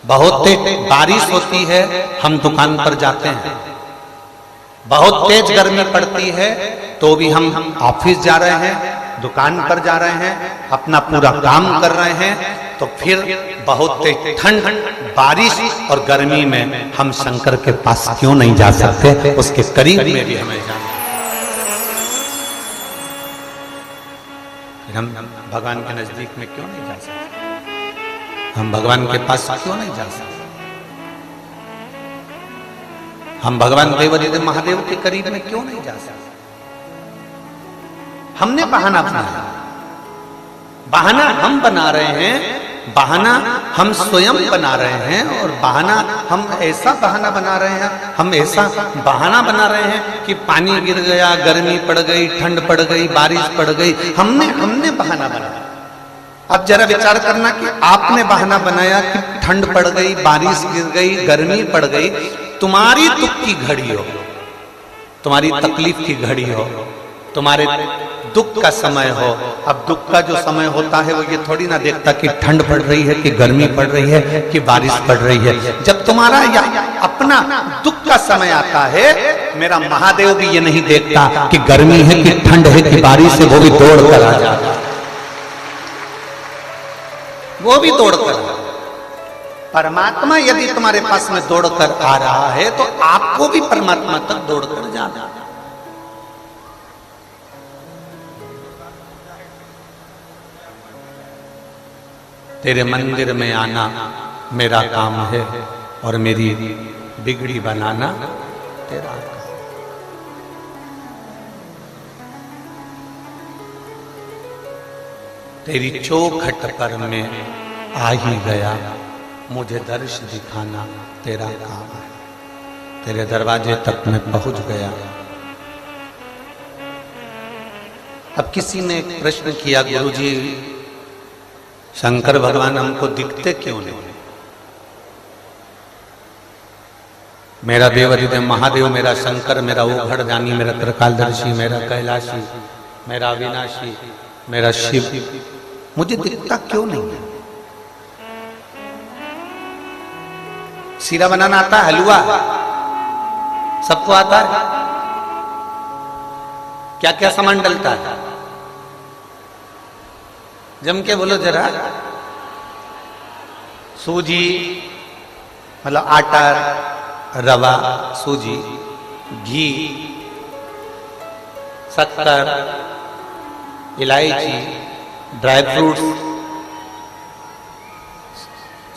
बहुत तेज बारिश होती है, हम दुकान पर जाते हैं। बहुत तेज गर्मी पड़ती है तो भी हम ऑफिस जा रहे हैं, दुकान पर जा रहे हैं, अपना पूरा काम कर रहे हैं। तो फिर बहुत तेज ठंड, बारिश और गर्मी में हम शंकर के पास क्यों नहीं जा सकते? उसके करीब में भी हमें जाना। हम भगवान के नजदीक में क्यों नहीं जा सकते? हम भगवान के पास क्यों नहीं जा सकते? हम भगवान देवादिदेव महादेव के करीब में क्यों नहीं जा सकते? हमने बहाना अपनाया, बहाना हम बना रहे हैं, बहाना हम स्वयं बना रहे हैं, और बहाना हम ऐसा बहाना बना रहे हैं, हम ऐसा बहाना बना रहे हैं कि पानी गिर गया, गर्मी पड़ गई, ठंड पड़ गई, बारिश पड़ गई, हमने बहाना बनाया। अब जरा विचार करना कि आपने बहाना बनाया कि ठंड पड़ गई, बारिश गिर गई, गर्मी पड़ गई, तुम्हारी दुख की घड़ी हो, तुम्हारी तकलीफ की घड़ी हो, तुम्हारे दुख का समय हो। अब दुख का जो समय होता है वो ये थोड़ी ना देखता कि ठंड पड़ रही है कि गर्मी पड़ रही है कि बारिश पड़ रही है। जब तुम्हारा या अपना दुख का समय आता है, मेरा महादेव भी ये नहीं देखता कि गर्मी है कि ठंड है कि बारिश है, वो भी दौड़ कर आ जाता, वो भी दौड़ कर। परमात्मा यदि तुम्हारे पास में दौड़ कर आ रहा है तो आपको भी परमात्मा तक दौड़ कर जाना। तेरे मंदिर में आना मेरा काम है और मेरी बिगड़ी बनाना तेरा काम। तेरी चौखट पर मैं आ ही गया, मुझे दर्श दिखाना तेरा काम है। तेरे दरवाजे तक मैं पहुंच गया। अब किसी ने एक प्रश्न किया, गुरुजी शंकर भगवान हमको दिखते क्यों नहीं? मेरा देवाधिदेव महादेव, मेरा शंकर, मेरा ओघड़ जानी, मेरा त्रिकालदर्शी, मेरा कैलाशी, मेरा अविनाशी, मेरा शिव, मुझे दिखता क्यों नहीं है? सीरा बनाना आता है, हलवा सबको आता है, क्या क्या सामान डलता है? जम के बोलो जरा। सूजी मतलब आटा, रवा, सूजी, घी, शक्कर, इलायची, ड्राई फ्रूट्स,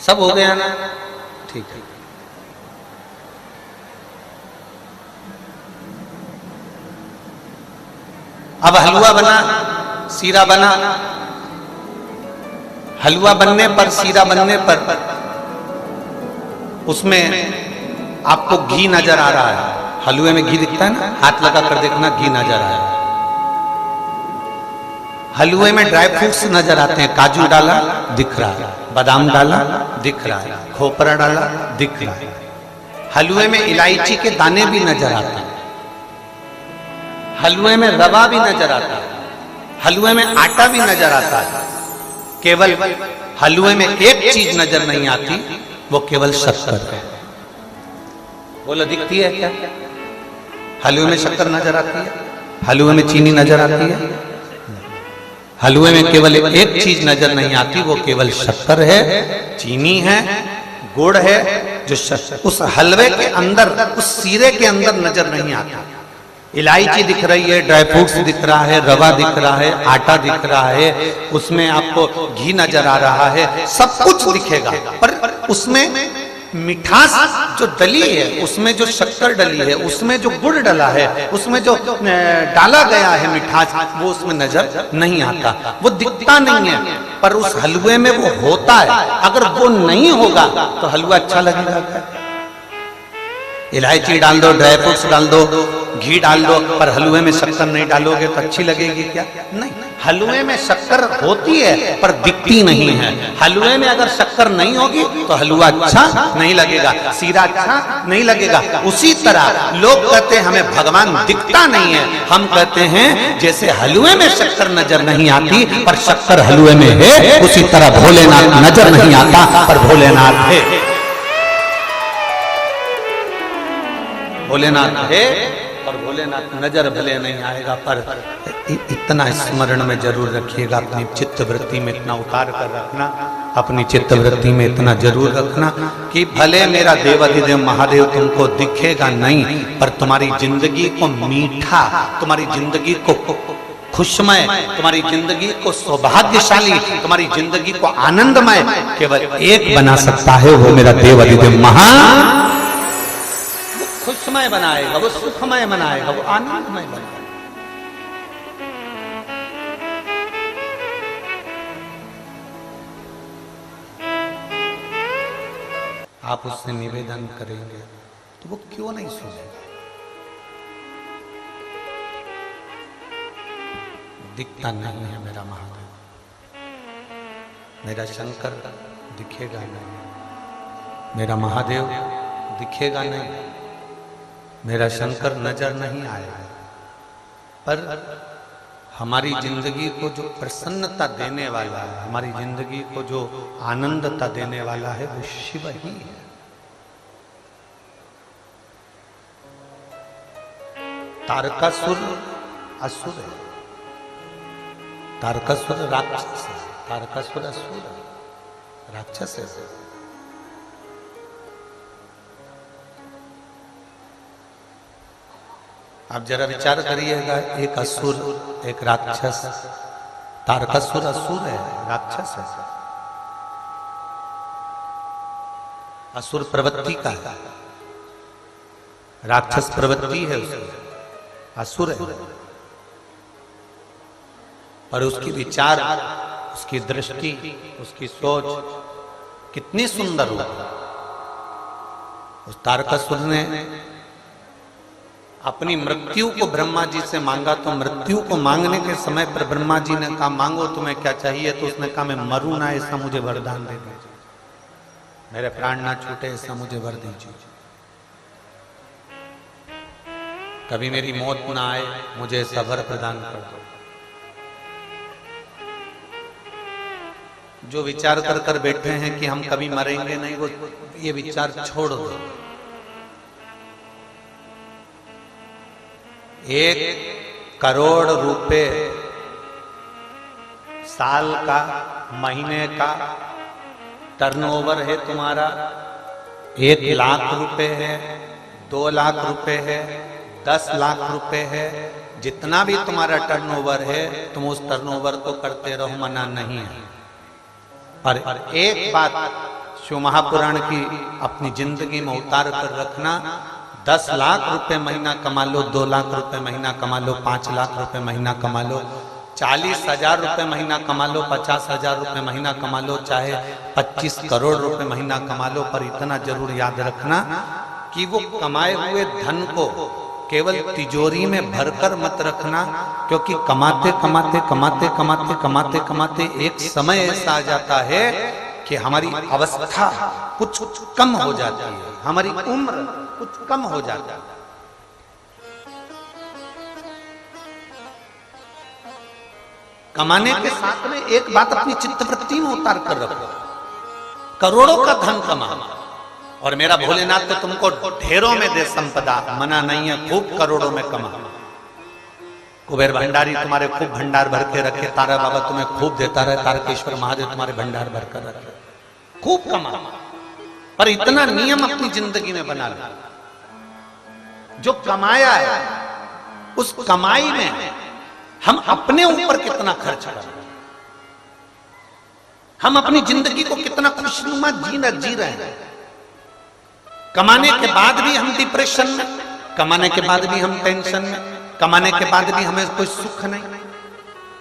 सब हो गया ना? ठीक है। अब हलवा बना, सीरा बना, हलवा बनने पर, सीरा बनने पर उसमें आपको घी नजर आ रहा है। हलवे में घी दिखता है ना, हाथ लगा कर देखना, घी नजर आ रहा है। हलवे में ड्राई फ्रूट्स नजर आते हैं, काजू डाला दिख रहा है, बादाम डाला दिख रहा है, खोपरा डाला दिख रहा है। हलवे में इलायची के दाने भी नजर आते हैं, हलवे में रवा भी नजर आता है, हलवे में आटा भी नजर आता है। केवल हलवे में एक चीज नजर नहीं आती, वो केवल शक्कर है। बोलो दिखती है क्या? हलवे में शक्कर नजर आती है? हलवे में चीनी नजर आती है? हलवे में केवल एक चीज नजर नहीं आती, वो केवल शक्कर है, चीनी है, गुड़ है, जो उस हलवे के अंदर, उस सीरे के अंदर नजर नहीं आता। इलायची दिख रही है, ड्राई फ्रूट्स दिख रहा है, रवा दिख रहा है, आटा दिख रहा है, उसमें आपको घी नजर आ रहा है, सब कुछ दिखेगा, पर उसमें मिठास जो डली है, उसमें जो शक्कर डली है, उसमें जो गुड़ डला है, उसमें जो डाला गया है मिठास, वो उसमें नजर नहीं आता, वो दिखता नहीं है, पर उस हलवे में वो होता है। अगर वो नहीं होगा तो हलवा अच्छा लगेगा? इलायची डाल दो, ड्राई फ्रूट्स डाल दो, घी डाल दो, पर हलवे में शक्कर नहीं डालोगे तो अच्छी लगेगी क्या? नहीं। हलवे में शक्कर होती है पर दिखती नहीं है। हलवे में अगर शक्कर नहीं होगी तो हलवा अच्छा नहीं लगेगा, सीरा अच्छा नहीं लगेगा। उसी तरह लोग कहते हैं हमें भगवान दिखता नहीं है, हम कहते हैं जैसे हलवे में शक्कर नजर नहीं आती पर शक्कर हलवे में है, उसी तरह भोलेनाथ नजर नहीं आता पर भोलेनाथ है। भोलेनाथ है और भोलेनाथ नजर भले नहीं आएगा, पर इतना स्मरण में जरूर रखिएगा, अपनी चित्त वृत्ति में इतना उतार कर रखना, अपनी चित्त वृत्ति में इतना जरूर रखना कि भले मेरा देवाधिदेव महादेव तुमको दिखेगा नहीं, पर तुम्हारी जिंदगी को मीठा, तुम्हारी जिंदगी को खुशमय, तुम्हारी जिंदगी को सौभाग्यशाली, तुम्हारी जिंदगी को आनंदमय केवल एक बना सकता है, वो मेरा देवाधिदेव खुशमय बनाएगा, वो सुखमय बनाएगा, वो आनंदमय बनाएगा। आप उससे निवेदन करेंगे तो वो क्यों नहीं सुनेगा? दिखता नहीं है मेरा महादेव, मेरा शंकर दिखेगा नहीं, मेरा महादेव दिखेगा नहीं, मेरा शंकर नजर नहीं आएगा। पर हमारी जिंदगी को जो प्रसन्नता देने वाला है, हमारी जिंदगी को जो आनंदता देने वाला है, वो शिव ही है। तारकासुर असुर है, तारकासुर राक्षस है, तारकासुर असुर है, राक्षस है। आप जरा विचार करिएगा, एक असुर एक राक्षस, तारकासुर असुर है, राक्षस है, असुर प्रवृत्ति का है, राक्षस प्रवृत्ति है उसकी, असुर है। पर उसकी विचार, उसकी दृष्टि, उसकी सोच कितनी सुंदर हुई। उस तारकासुर ने अपनी मृत्यु को ब्रह्मा जी से मांगा, तो मृत्यु को मांगने के समय पर ब्रह्मा जी ने कहा मांगो तुम्हें क्या चाहिए, तो उसने कहा मैं मरूं ना, ऐसा मुझे वरदान दे दीजिए, मेरे प्राण ना छूटे ऐसा मुझे वर दीजिए, कभी मेरी मौत ना आए, मुझे ऐसा वर प्रदान कर दो। जो विचार कर कर बैठे हैं कि हम कभी मरेंगे नहीं, वो ये विचार छोड़ दो। 1 करोड़ रुपए साल का, महीने का टर्नओवर है तुम्हारा, 1 लाख रुपए है, 2 लाख रुपए है, 10 लाख रुपए है, जितना भी तुम्हारा टर्नओवर है तुम उस टर्नओवर को करते रहो, मना नहीं है। और एक बात शिव महापुराण की अपनी जिंदगी में उतार कर रखना, 10 लाख रुपए महीना कमा लो, 2 लाख रुपए महीना कमा लो, 5 लाख रुपए महीना कमा लो, 40,000 रुपए महीना कमा लो, 50,000 रुपए महीना कमा लो, चाहे 25 करोड़ रुपए महीना कमा लो, पर इतना जरूर याद रखना कि वो कमाए हुए धन को केवल तिजोरी में भरकर मत रखना, क्योंकि कमाते कमाते कमाते कमाते कमाते कमाते एक समय ऐसा आ जाता है कि हमारी अवस्था कुछ कम हो जाती है, हमारी उम्र कुछ कम हो जाती है। कमाने के साथ में एक बात अपनी चित्तवृत्ति में उतार कर रखो, करोड़ों का धन कमा और मेरा भोलेनाथ तो तुमको ढेरों में दे संपदा, मना नहीं है, खूब करोड़ों में कमा। कुबेर भंडारी तुम्हारे खूब भंडार भर के रखे, तारा बाबा तुम्हें खूब देता रहे, तारकेश्वर महादेव तुम्हारे भंडार भर कर रखे, खूब कमा। पर इतना नियम अपनी जिंदगी में बना लो, जो कमाया है उस कमाई में हम अपने ऊपर कितना खर्च करें, हम अपनी जिंदगी को कितना खुशनुमा जी रहे हैं। कमाने के बाद भी हम डिप्रेशन में, कमाने के बाद भी हम टेंशन में, कमाने के बाद भी हमें कोई सुख नहीं।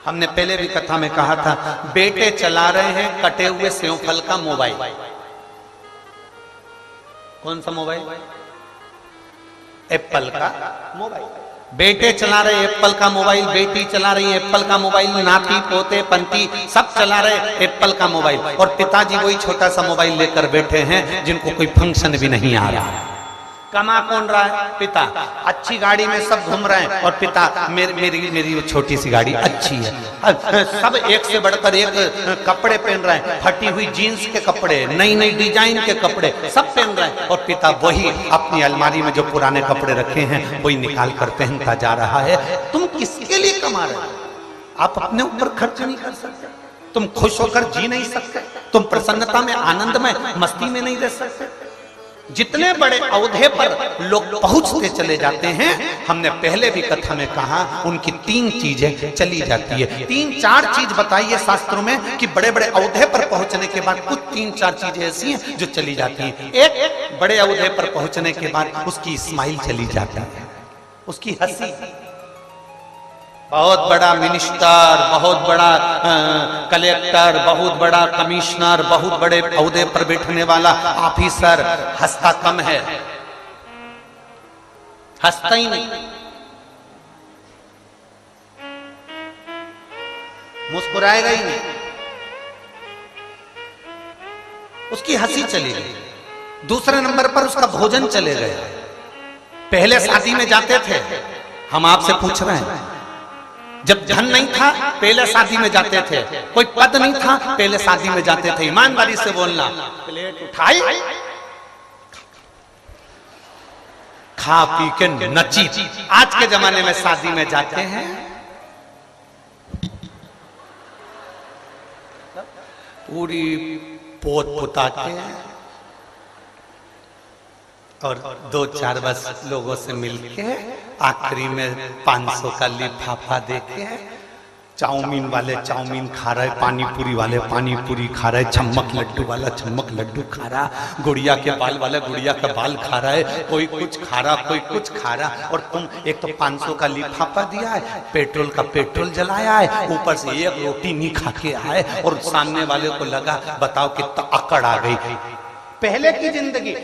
हमने पहले भी कथा में कहा था, बेटे चला रहे हैं कटे हुए सेवफल का मोबाइल। कौन सा मोबाइल? एप्पल का मोबाइल। बेटे चला रहे एप्पल का मोबाइल, बेटी चला रही एप्पल का मोबाइल, नाती पोते पंती सब चला रहे एप्पल का मोबाइल, और पिताजी वही छोटा सा मोबाइल लेकर बैठे हैं जिनको कोई फंक्शन भी नहीं आ रहा है। कमा कौन रहा है? पिता। अच्छी गाड़ी में सब घूम रहे हैं और पिता मेरी छोटी सी गाड़ी अच्छी है। सब एक से बढ़कर एक कपड़े पहन रहे हैं, फटी हुई जीन्स के कपड़े, नई नई डिजाइन के कपड़े सब पहन रहे हैं, और पिता वही अपनी अलमारी में जो पुराने कपड़े रखे हैं वही निकाल कर पहनता जा रहा है। तुम किसके लिए कमा रहे हो? आप अपने ऊपर खर्च नहीं कर सकते, तुम खुश होकर जी नहीं सकते, तुम प्रसन्नता में, आनंद में, मस्ती में नहीं रह सकते। जितने बड़े औहदे पर लोग पहुंचते चले जाते हैं, हमने पहले भी कथा में कहा, उनकी 3 चीजें चली जाती है। 3-4 चीज बताई है शास्त्रों में कि बड़े बड़े औहदे पर पहुंचने के बाद कुछ 3-4 चीजें ऐसी हैं जो चली जाती हैं। एक, बड़े औहदे पर पहुंचने के बाद उसकी स्माइल चली जाती है, उसकी हंसी। बहुत बड़ा मिनिस्टर, बहुत बड़ा कलेक्टर, बहुत बड़ा कमिश्नर, बहुत बड़े ओहदे पर बैठने वाला ऑफिसर हंसता कम है, हंसता ही नहीं, मुस्कुराएगा ही नहीं, उसकी हंसी चली गई। दूसरे नंबर पर उसका भोजन चले गए। पहले शादी में जाते थे, हम आपसे पूछ रहे हैं, जब धन नहीं था पहले शादी में जाते थे, कोई पद नहीं था पहले शादी में जाते थे, ईमानदारी से बोलना, प्लेट उठाई, खा पी के नची। आज के जमाने में शादी में जाते हैं, पूरी पोत पुता के और 2-4 बस लोगों से मिलके आखिरी में 500 का लिफाफा देके, चाउमीन वाले चाउमीन खा रहे, पानी पूरी वाले पानी पूरी खा रहे, चम्मक लड्डू वाला चम्मक लड्डू खा रहा, गुड़िया के बाल वाला गुड़िया का बाल खा रहा है, कोई कुछ खा रहा, कोई कुछ खा रहा, और तुम एक तो 500 का लिफाफा दिया है, पेट्रोल का पेट्रोल जलाया है, ऊपर से एक रोटी नहीं खा के आए, और सामने वाले को लगा बताओ कितना अकड़ आ गई। पहले की जिंदगी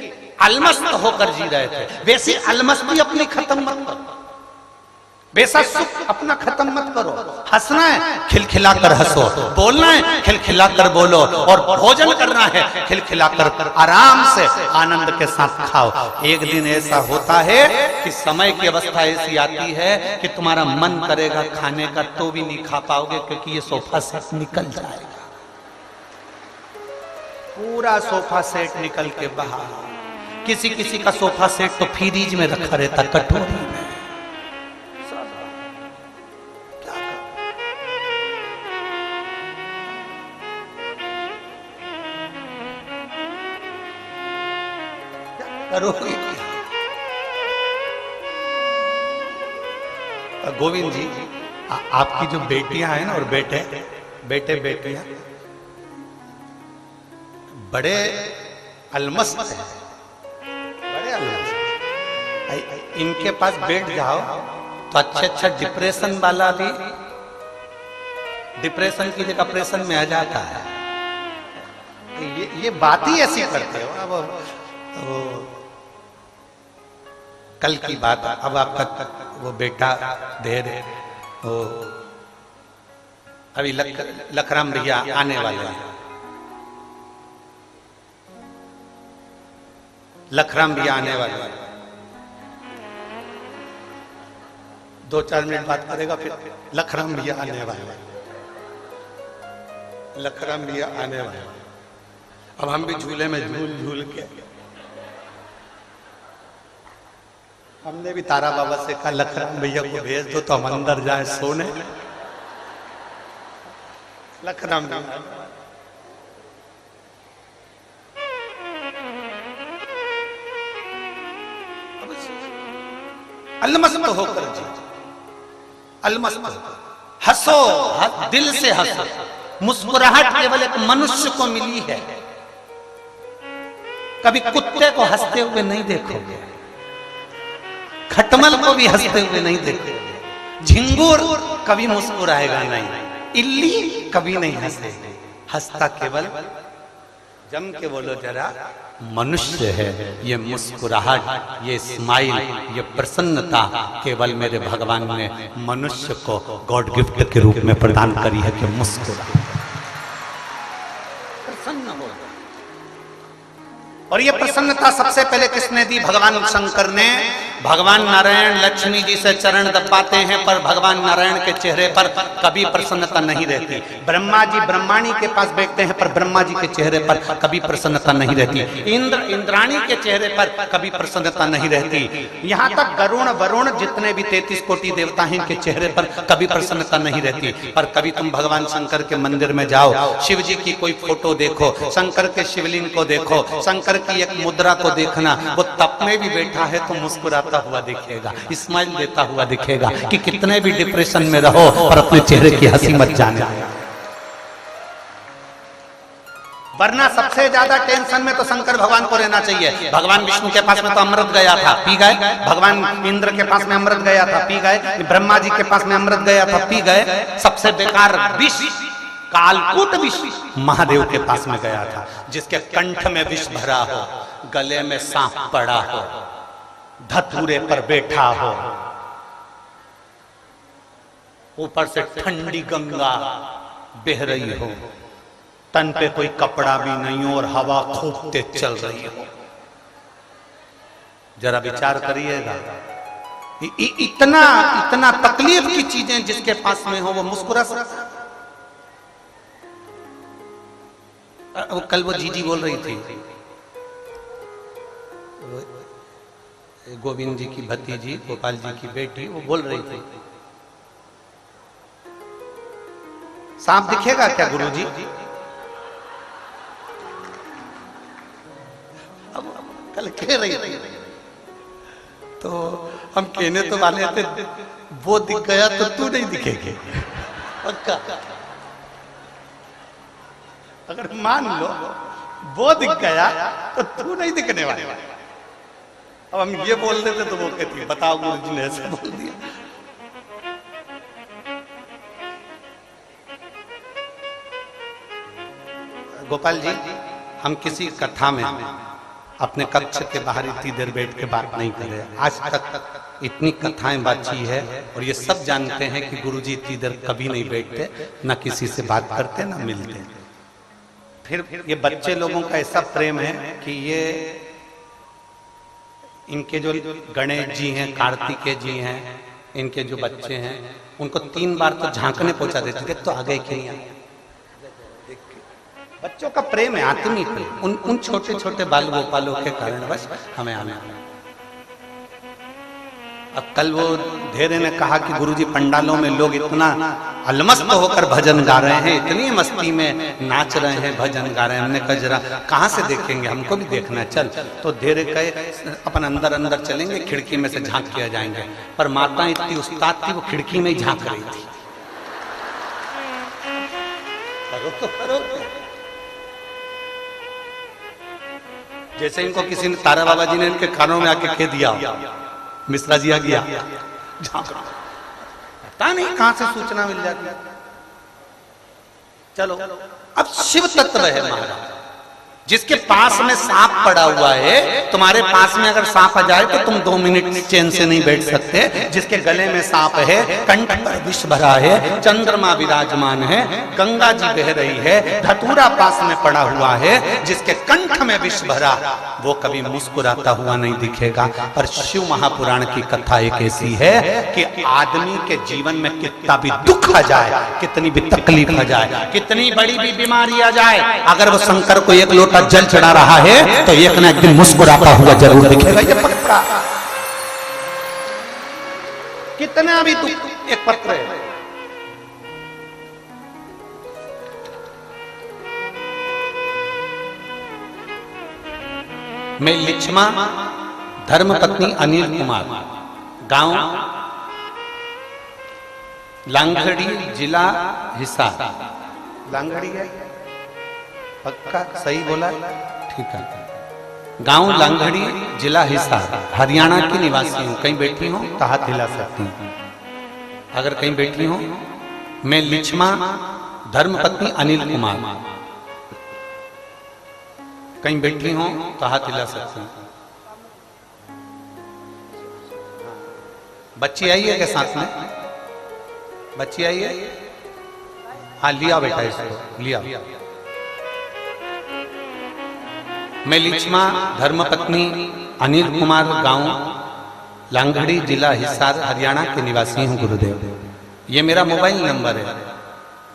अलमस्त होकर जी रहे थे, वैसी अलमस्ती अपनी खत्म मत करो, वैसा सुख अपना खत्म मत करो। हंसना है खिलखिला कर हंसो, बोलना है खिलखिला कर बोलो, और भोजन करना है खिलखिला कर आराम से आनंद के साथ खाओ। एक दिन ऐसा होता है कि समय की अवस्था ऐसी आती है कि तुम्हारा मन करेगा खाने का तो भी नहीं खा पाओगे, क्योंकि ये सोफा सेट निकल जाएगा, पूरा सोफा सेट निकल के बाहर। किसी किसी का सोफा सेट तो फ्रीज में रखा रहता, कटोरी में। गोविंद जी, आपकी जो बेटियां हैं ना और बेटे बेटियां बड़े अलमस्त हैं, बड़े अलमस्त। इनके पास बैठ जाओ तो अच्छा डिप्रेशन वाला भी डिप्रेशन की जगह ऑपरेशन में आ जाता है। ये बात ही ऐसी करते हो। अब कल की बात, अब आपका वो बेटा देर वो अभी लखराम भैया आने वाले हैं, लखराम भैया आने वाले हैं, 2-4 मिनट बात करेगा फिर लखराम भैया आने वाले हैं, लखराम भैया आने वाले हैं। अब हम भी झूले में झूल के हमने भी तारा बाबा से कहा लखराम भैया को भेज दो तो हम अंदर जाए सोने। लखराम भैया अलमस्त होकर जी, अलमस्त हंसो, दिल से हंसो। मुस्कुराहट केवल एक मनुष्य को मिली है, कभी कुत्ते को हंसते हुए नहीं देखोगे, खटमल को भी हंसते हुए नहीं देखोगे, झिंगुर कभी मुस्कुराएगा नहीं, इल्ली कभी नहीं हंसेगी। हंसता केवल, जम के बोलो जरा, मनुष्य है। ये मुस्कुराहट, ये स्माइल, ये प्रसन्नता केवल मेरे भगवान ने मनुष्य को गॉड गिफ्ट के रूप में प्रदान करी है कि मुस्कुरा, प्रसन्न हो। और ये प्रसन्नता सबसे पहले किसने दी? भगवान शंकर ने। भगवान नारायण लक्ष्मी जी से चरण दबाते हैं, पर भगवान नारायण के चेहरे पर कभी प्रसन्नता नहीं रहती। ब्रह्मा जी ब्रह्माणी के पास बैठते हैं, पर ब्रह्मा जी के चेहरे पर कभी प्रसन्नता नहीं रहती। इंद्र इंद्राणी के चेहरे पर कभी प्रसन्नता नहीं रहती। यहाँ तक गरुण वरुण जितने भी 33 कोटि देवता हैं, इनके चेहरे पर कभी प्रसन्नता नहीं रहती। पर कभी तुम भगवान शंकर के मंदिर में जाओ, शिव जी की कोई फोटो देखो, शंकर के शिवलिंग को देखो, शंकर की एक मुद्रा को देखना, वो तप में भी बैठा है तो मुस्कुराता हुआ दिखेगा, स्माइल देता हुआ दिखेगा। कि कितने भी डिप्रेशन में रहो पर अपने चेहरे की हंसी मत जाने। वरना सबसे ज्यादा टेंशन में तो शंकर भगवान को रहना चाहिए। भगवान विष्णु के पास में तो अमृत गया था, पी गए। भगवान इंद्र के पास में अमृत गया था, पी गए। ब्रह्मा जी के पास में अमृत गया था, पी गए। सबसे बेकार विष, कालकूट विष महादेव के पास में गया था, जिसके कंठ में विष भरा हो, गले में सांप पड़ा हो, धतूरे पर बैठा हो, ऊपर से ठंडी गंगा बह रही हो, तन पे कोई कपड़ा भी नहीं हो और हवा खूब तेज चल रही हो। जरा विचार करिएगा, इतना इतना तकलीफ की चीजें जिसके पास में हो वो मुस्कुरा सकता। कल वो जीजी बोल रही थी, गोविंद जी की भतीजी, गोपाल जी की बेटी, वो बोल रही थी सांप दिखेगा क्या गुरुजी? अब कल कह रही थी तो हम कहने तो वाले थे वो दिख गया तो तू नहीं दिखेगी, पक्का। अगर मान लो वो दिख गया तो तू नहीं दिखने वाला। अब हम ये बोल देते तो वो कहती बताओ गुरुजी ने ऐसे बोल दिया। गोपाल जी, हम किसी कथा में अपने कक्ष के बाहर इतनी देर बैठ के बात नहीं कर रहे। आज तक इतनी कथाएं बातची है और ये सब जानते हैं कि गुरुजी इतनी देर कभी नहीं बैठते, ना किसी से बात करते ना मिलते। फिर ये बच्चे लोगों का ऐसा प्रेम है कि ये इनके जो गणेश जी हैं, कार्तिकेय जी हैं, इनके जो बच्चे हैं उनको 3 बार तो झांकने पहुंचा देते थे, तो आ गए कि नहीं आ गए। बच्चों का प्रेम है, आत्मीय प्रेम, उन छोटे छोटे बाल गोपालों के कारण बस हमें आने। अब कल वो धेरे ने कहा कि गुरुजी पंडालों में लोग इतना अलमस्त होकर भजन गा रहे हैं, इतनी मस्ती में नाच रहे हैं, भजन गा रहे हैं। हमने कहा जरा कहाँ से देखेंगे, हमको भी देखना है, चल। तो धेरे कहे अपन अंदर अंदर चलेंगे, खिड़की में से झांक किया जाएंगे। पर माता इतनी उस्ताद थी, वो खिड़की में ही झांक रही थी। करो तो करो। जैसे इनको किसी ने, तारा बाबा जी ने इनके कानों में आके कह दिया, मिश्रा जी आ गया, पता नहीं कहां से सूचना मिल जाती। चलो, अब शिव तत्व है महाराज, जिसके पास में सांप पड़ा हुआ है। तुम्हारे पास में अगर सांप आ जाए तो तुम 2 मिनट चैन से नहीं बैठ सकते। जिसके गले में सांप है, कंठ पर विष भरा है, चंद्रमा विराजमान है, गंगा जी बह रही है, धतूरा पास में पड़ा हुआ है, जिसके कंठ में विष भरा, वो कभी मुस्कुराता हुआ नहीं दिखेगा। पर शिव महापुराण की कथा एक ऐसी है कि आदमी के जीवन में कितना भी दुख आ जाए, कितनी भी तकलीफ आ जाए, कितनी बड़ी भी बीमारी आ जाए, अगर वो शंकर को एक लोटा जल चढ़ा रहा है तो एक ना एक दिन मुस्कुराता हुआ जरूर दिखेगा, ये पक्का। कितना भी दुख, एक पत्र है, मैं लिच्छमा धर्मपत्नी अनिल कुमार, गांव लांगड़ी, जिला हिसार। लांगड़ी है, पक्का सही बोला, ठीक है। गांव लांगड़ी, जिला हिसार, हरियाणा की निवासी हूं। कहीं बैठी हूं तो हाथ हिला सकती हूं, अगर कहीं बैठी हूं। मैं लिच्छमा धर्मपत्नी अनिल कुमार, कहीं बैठी हूं तो हाथ हिला सकती हूं। बच्ची आई है क्या साथ में? बच्ची आई है? हाँ, लिया बेटा इसको, लिया। मैं लिच्छमा धर्मपत्नी अनिल कुमार, गांव लांगड़ी, जिला हिसार, हरियाणा के निवासी हूं गुरुदेव। ये मेरा मोबाइल नंबर है।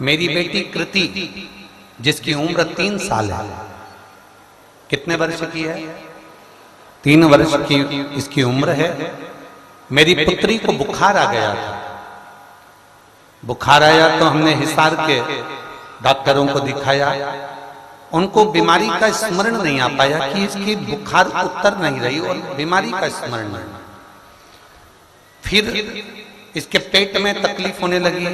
मेरी बेटी कृति, जिसकी उम्र 3 साल है। कितने वर्ष की है? 3 वर्ष की इसकी उम्र है। मेरी पुत्री को बुखार आ गया था। बुखार आया तो हमने हिसार के डॉक्टरों को दिखाया। उनको बीमारी का स्मरण नहीं आ पाया कि इसकी बुखार उतर नहीं रही और बीमारी का स्मरण नहीं। फिर इसके पेट में तकलीफ होने लगी,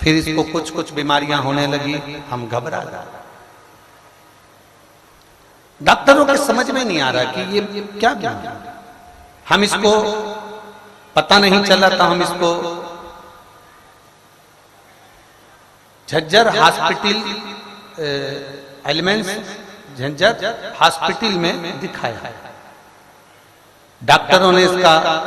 फिर इसको कुछ कुछ बीमारियां होने लगी। हम घबरा गए। डॉक्टरों के समझ में नहीं आ रहा कि ये क्या बीमारी है। हम इसको पता नहीं चला था, हम इसको Jhajjar hospital elements Jhajjar hospital में दिखाया। डॉक्टरों ने इसका